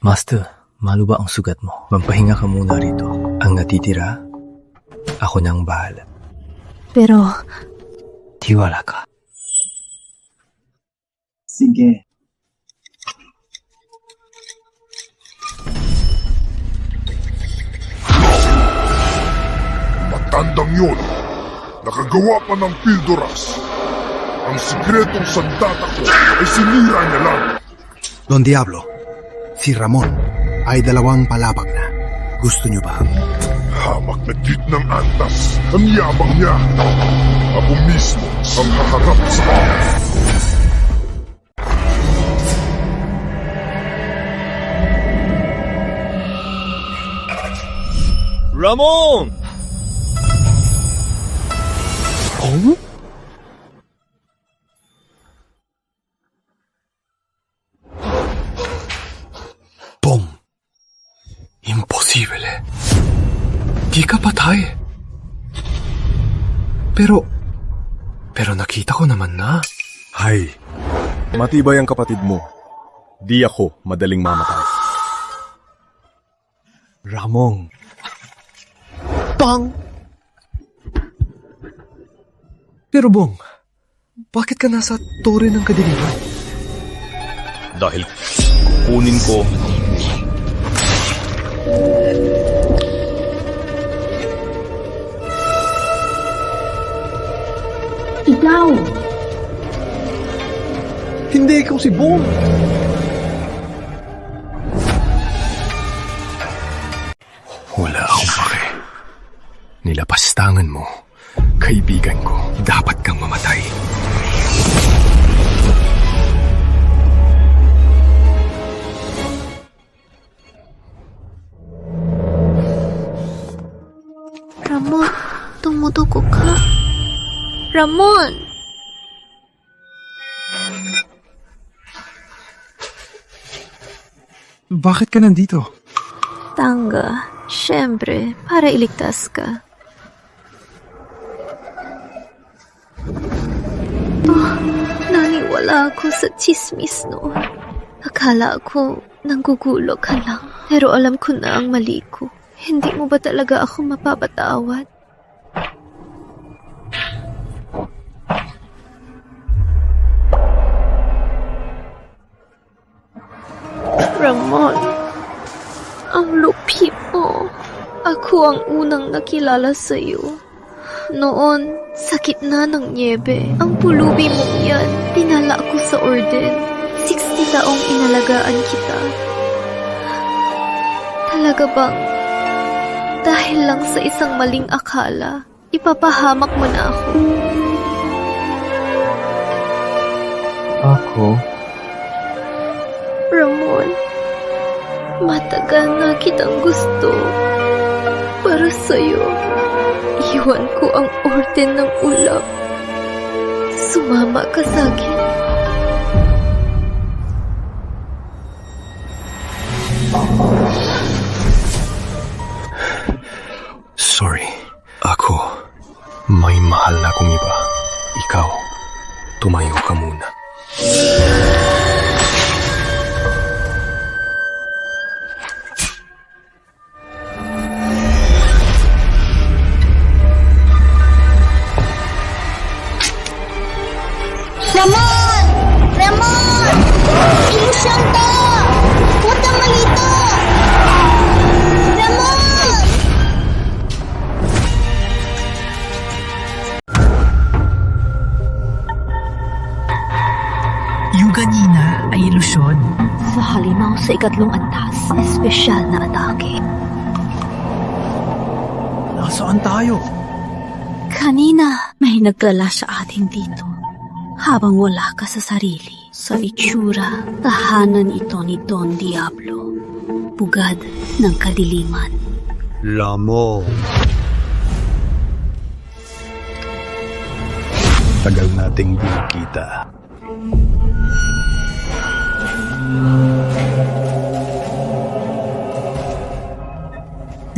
Master, malo ba ang sugat mo? Magpahinga ka muna rito. Ang natitira, ako nang bahala. Pero, Di Magtiwala ka. Sige. Matandang yun, nakagawa pa ng Pildoras. Ang sikretong sandata ko ay sinira niya lang. Don Diablo, si Ramon ay 2 palapag na. Gusto niyo ba? Hamak na gitnang antas, ang yabang niya. Ako mismo ang haharap sa kanya. Ramon! Oh? Bom! Imposible. Di ka patay. Pero nakita ko naman na. Hay, matibay ang kapatid mo. Di ako madaling mamatay. Ramon. Bang! Pero Bong, bakit ka nasa tore ng kadiliman? Dahil kukunin ko Ikaw! Hindi ikaw si Bong! Wala akong pake. Nilapastangan mo. Kaibigan ko, dapat kang mamatay. Ramon, tumudugo ka. Ramon! Bakit ka nandito? Tanga, syempre, para iligtas ka. Naniwala ako sa chismis noon. Akala ko nanggugulo ka lang. Pero alam ko na ang mali ko. Hindi mo ba talaga ako mapapatawad? Ramon, ang lupi mo. Ako ang unang nakilala sa'yo. Noon, sa gitna ng niebe, ang pulubi mong yan, dinala ako sa orden. 60 taong inalagaan kita. Talaga bang, dahil lang sa isang maling akala, ipapahamak mo na ako? Ako? Ramon, matagal na kitang gusto. Para sa'yo, iwan ko ang orden ng ulap. Sumama ka sa'kin. Sorry. Ako, may mahal na akong iba. Ikaw, tumayo ka muna. Ramon! Ramon! Ilusyon to! Huwag kang malito! Ramon! Yung kanina ay ilusyon. Sa halimaw sa 3 antas, espesyal na atake. Nasaan tayo? Kanina, may nagdala sa atin dito. Habang wala ka sa sarili, sa itsura, tahanan ito ni Don Diablo. Bugad ng kadiliman. Lamo. Tagal nating di nakita.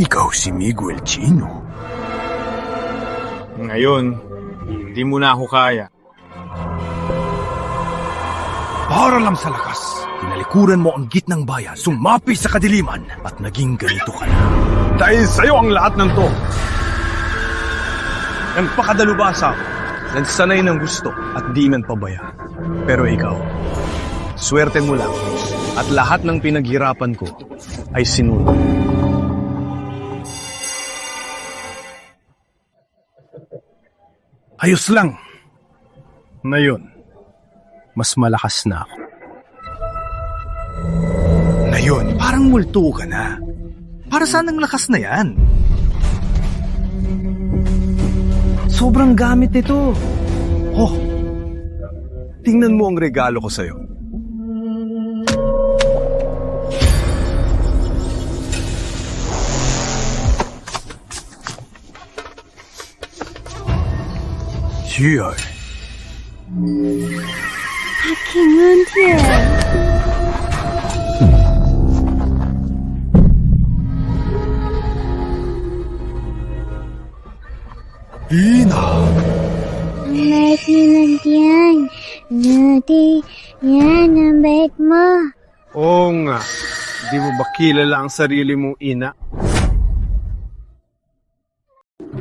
Ikaw si Miguel Chino. Ngayon, hindi mo na ako kaya. Para lang sa lakas, tinalikuran mo ang gitnang bayan, sumapi sa kadiliman, at naging ganito ka na. Dahil sa'yo ang lahat ng to. Nagpakadalubasa. nagsanay ng gusto at di man pabaya. Pero ikaw, swerte mo lang at lahat ng pinaghirapan ko ay sinunod. Ayos lang. Ngayon, mas malakas na ako. Ngayon, parang multo ka na. Para saan ang lakas na yan? Sobrang gamit nito. Oh, tingnan mo ang regalo ko sa'yo. Here. Aking luntian. Ina! Ang bait ni luntian. Nati, yan ang bait mo. Oo nga. Di mo ba kilala ang sarili mong ina?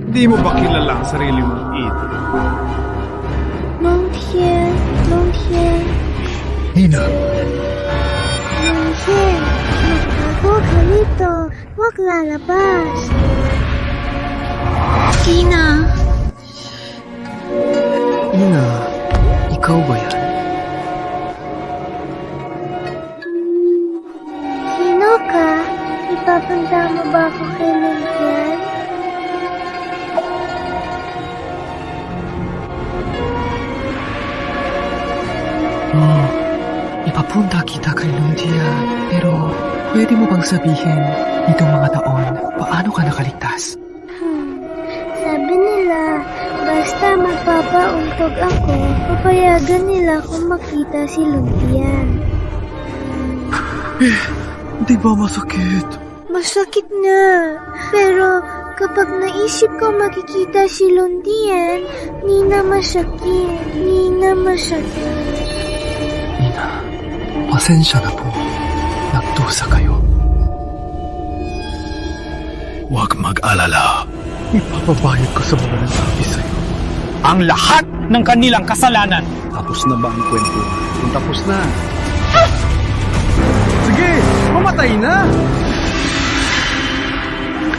Di mo ba kilala ang sarili mong ina? Luntian, luntian. Ina! Luntian, magtago ka dito. Huwag lalabas. Tina! Ina, ikaw ba yan? Sino ka? Ipapunta mo ba ako kay Luntian? Oo, ipapunta kita kay Luntia. Pero, pwede mo bang sabihin, itong mga taon, paano ka nakaligtas? Sabi nila, basta magpapauntog ako, papayagan nila kung makita si Luntian. Di ba masakit? Masakit na. Pero kapag naisip ko makikita si Luntian, ni na masakit. Ni na masakit. Pasensya na po. Nagdusa kayo. Huwag mag-alala. Ipapabayad ko sa mga nagsabi sa'yo. Ang lahat ng kanilang kasalanan. Tapos na ba ang kwento? Kung tapos na. Sige, mamatay na!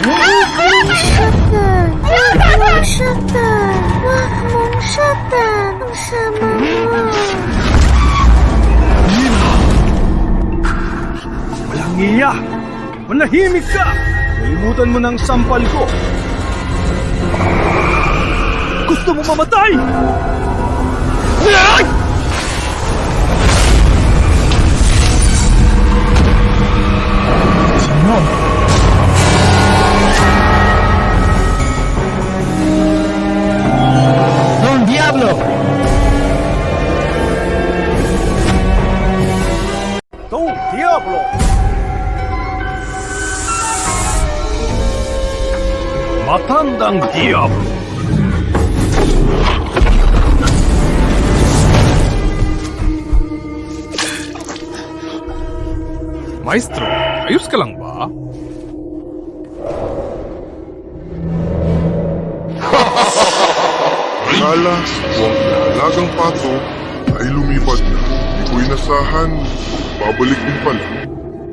Huwag mong satan! Huwag mong satan! Huwag mong satan! Ang sama mo! Walang iya! Manahimik ka! Nalimutan mo ng sampal ko! Gusto mo mamatay? Sino? Don Diablo! Don Diablo! Matandang Diablo! Maestro, ayos ka lang ba? Akala ko ang nahalagang pato ay lumipad na. Di ko inasahan, babalik din pala.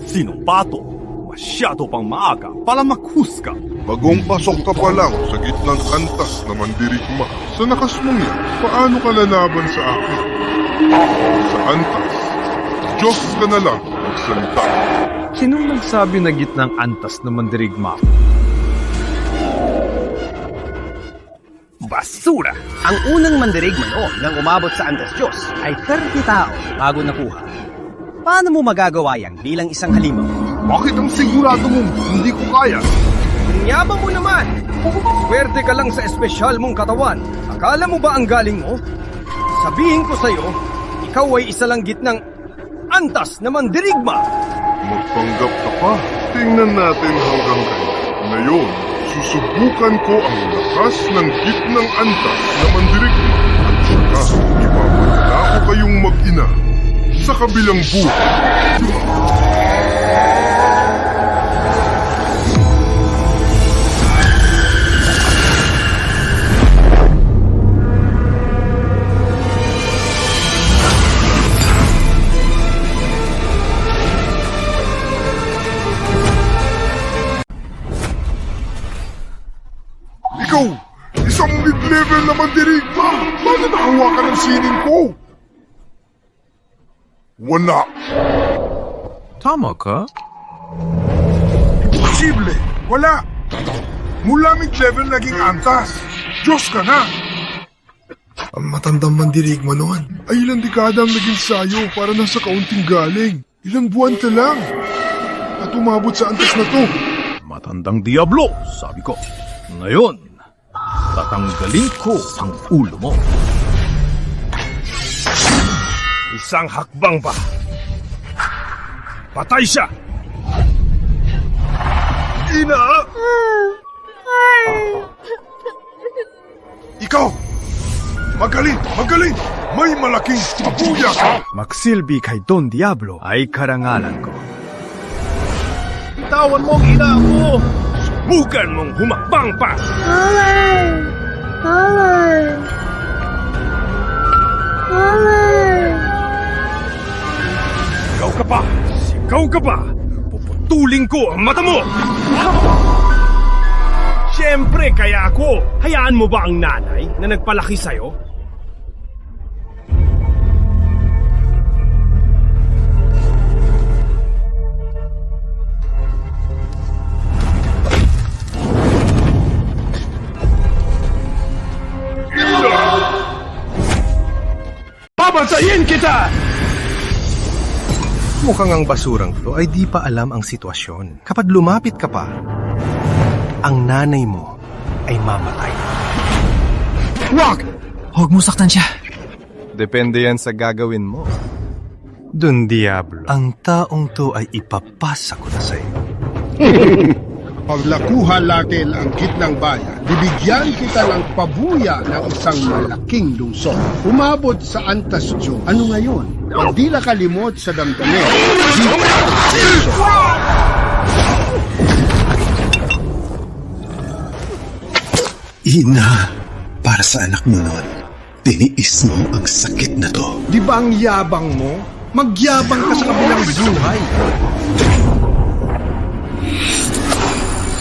Sinong pato? Masyado pang maaga para maghusga. Bagong pasok ka pa lang sa gitnang antas na mandirigma. Sa nakas mong yan, paano ka lalaban sa akin? Sa antas, Diyos ka na lang magsalita. Sinong nagsabi na gitnang antas na mandirigma? Basura! Ang unang mandirigma noon nang umabot sa Antas Diyos ay 30 tao bago nakuha. Paano mo magagawa yan bilang isang halimaw? Bakit ang sigurado mong hindi ko kaya? Inyabang mo naman! Swerte ka lang sa espesyal mong katawan. Akala mo ba ang galing mo? Sabihin ko sa'yo, ikaw ay isa lang gitnang antas na mandirigma! Magpanggap ka pa. Tingnan natin hanggang kailan. Ngayon, susubukan ko ang lakas ng gitnang antas na mandirigma. At saka, ipapadala ko kayong mag-ina sa kabilang buhay. mandirigma! Bakit nakahawakan ng sining ko? Wala. Tama ka? Imposible! Wala! Mula mid-level naging antas. Diyos ka na! Ang matandang mandirigma noon ay ilang dekada ang naging sayo para nasa kaunting galing. Ilang buwan ka lang. At umabot sa antas na to. Matandang Diablo, sabi ko. Ngayon, tatanggalin ko ang ulo mo. Isang hakbang pa. Patay siya! Ina! Ikaw! Magaling! Magaling! May malaking pabuya ka! Magsilbi kay Don Diablo ay karangalan ko. Bitawan mo ang ina ko! Subukan mong humakbang pa! Power! Power! Power! Sigaw ka pa! Sigaw ka pa! Puputulin ko ang mata mo! Siyempre, kaya ako! Hayaan mo ba ang nanay na nagpalaki sa'yo? Papatayin kita! Mukhang ang basurang to ay di pa alam ang sitwasyon. Kapag lumapit ka pa, ang nanay mo ay mamatay. Wag! Huwag mo saktan siya. Depende yan sa gagawin mo. Don Diablo, ang taong to ay ipapasa ko na sa'yo. Paglakuha natin ang gitnang bayan, bibigyan kita ng pabuya ng isang malaking lungsod. Umabot sa antas Diyo. Ano ngayon? Hindi na kalimot sa damdamin. Ina, para sa anak mo nun, tiniis mo ang sakit na to. Di ba ang yabang mo? Magyabang ka sa kabilang buhay.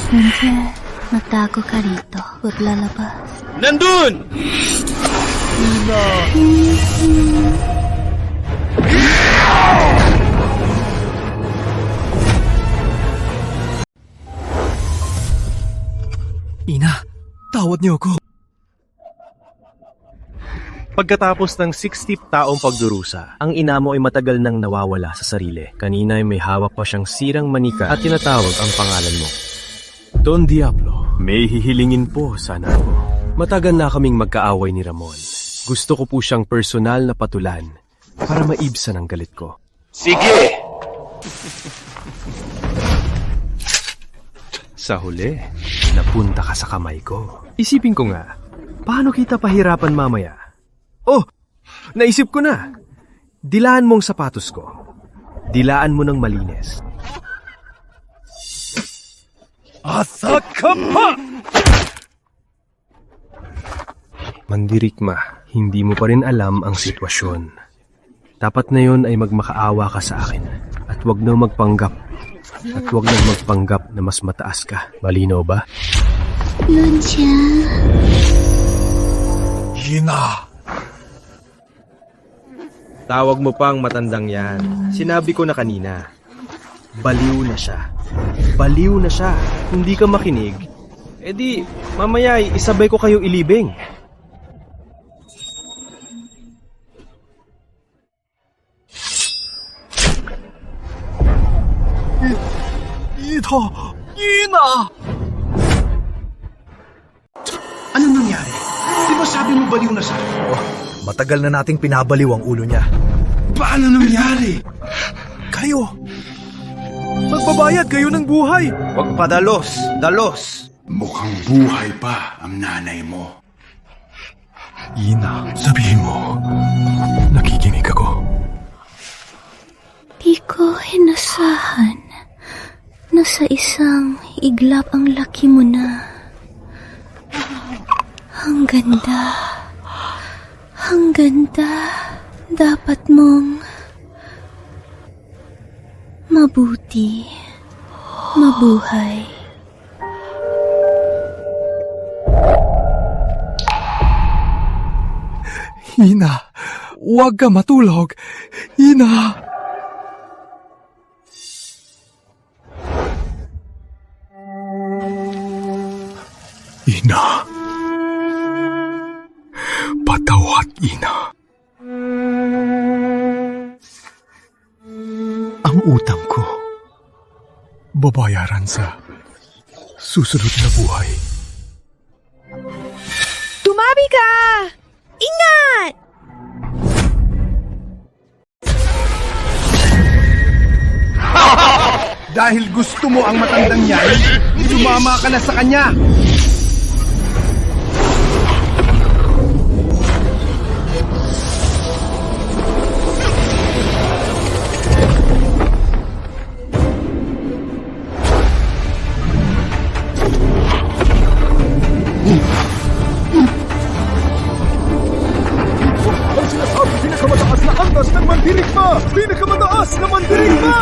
Angel, magtago ka rito. Huwag lalabas. Nandun! Ina, tawad niyo ako. Pagkatapos ng 60 taong pagdurusa, ang ina mo ay matagal nang nawawala sa sarili. Kanina ay may hawak pa siyang sirang manika at tinatawag ang pangalan mo. Don Diablo, may hihilingin po sana ako. Matagal na kaming magkaaway ni Ramon. Gusto ko po siyang personal na patulan para maibsan ang galit ko. Sige! Sa huli, napunta ka sa kamay ko. Isipin ko nga, paano kita pahirapan mamaya? Oh, naisip ko na. Dilaan mo ang sapatos ko. Dilaan mo ng malinis. Asa ka pa! Mandirigma, hindi mo pa rin alam ang sitwasyon. Dapat na yon ay magmakaawa ka sa akin. At huwag na magpanggap. At huwag na magpanggap na mas mataas ka. Malinaw ba? Lucia. Hina! Tawag mo pang matandang yan. Sinabi ko na kanina. Baliw na siya. Baliw na siya. Hindi ka makinig. E di, mamaya isabay ko kayo ilibing. Ito! Ina! Anong nangyari? Di ba sabi mo baliw na siya? Matagal na nating pinabaliw ang ulo niya. Paano nangyari? Kayo! Magbabayad kayo ng buhay! Huwag pa dalos! Dalos! Mukhang buhay pa ang nanay mo. Ina, sabihin mo. Nakikinig ako. Di ko inasahan na sa isang iglap ang laki mo na. Ang ganda. Ang ganda. Dapat mong mabuti. Mabuhay. 「Ina, huwag ka matulog. Ina! Ina. Patawad, Ina. Ang utang ko, babayaran sa susunod na buhay. Tumabi ka! Ingat! Dahil gusto mo ang matandang yan, sumama ka na sa kanya. Ang sinasabi, pinakamataas na antas ng mandirigma! Pinakamataas na mandirigma!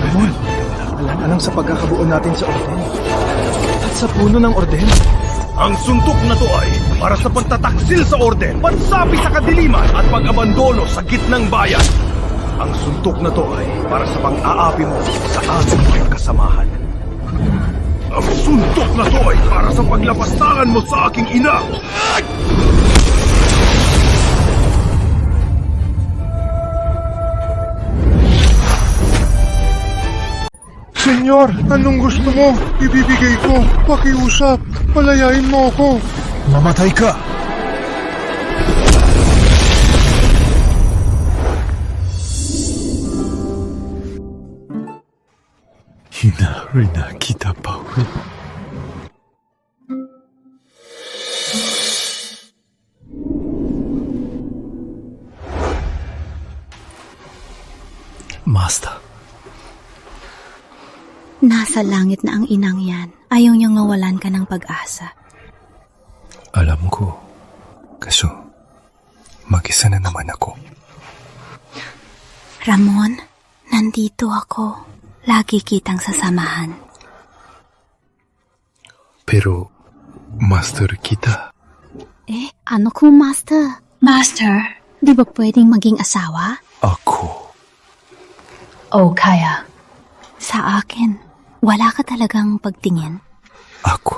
Ramon, alang-alang sa pagkakabuo natin sa orden. At sa puno ng orden. Ang suntok na to ay para sa pagtataksil sa orden, pansabi sa kadiliman at pag-abandono sa gitnang bayan. Ang suntok na to ay para sa pang-aapi mo sa ating mga kasamahan. Ang suntok na to ay para sa paglapastangan mo sa aking ina. Senyor, anong gusto mo? Ibibigay ko. Pakiusap. Palayain mo ako. Mamatay ka. Hinari na kita, Paul. Master. Nasa langit na ang inang yan. Ayaw niyang mawalan ka ng pag-asa. Alam ko. Kaso, mag-isa na naman ako. Ramon, nandito ako. Lagi kitang sasamahan. Pero, Master kita. Ano kung Master? Master, di ba pwedeng maging asawa? Ako. O kaya? Sa akin, wala ka talagang pagtingin? Ako.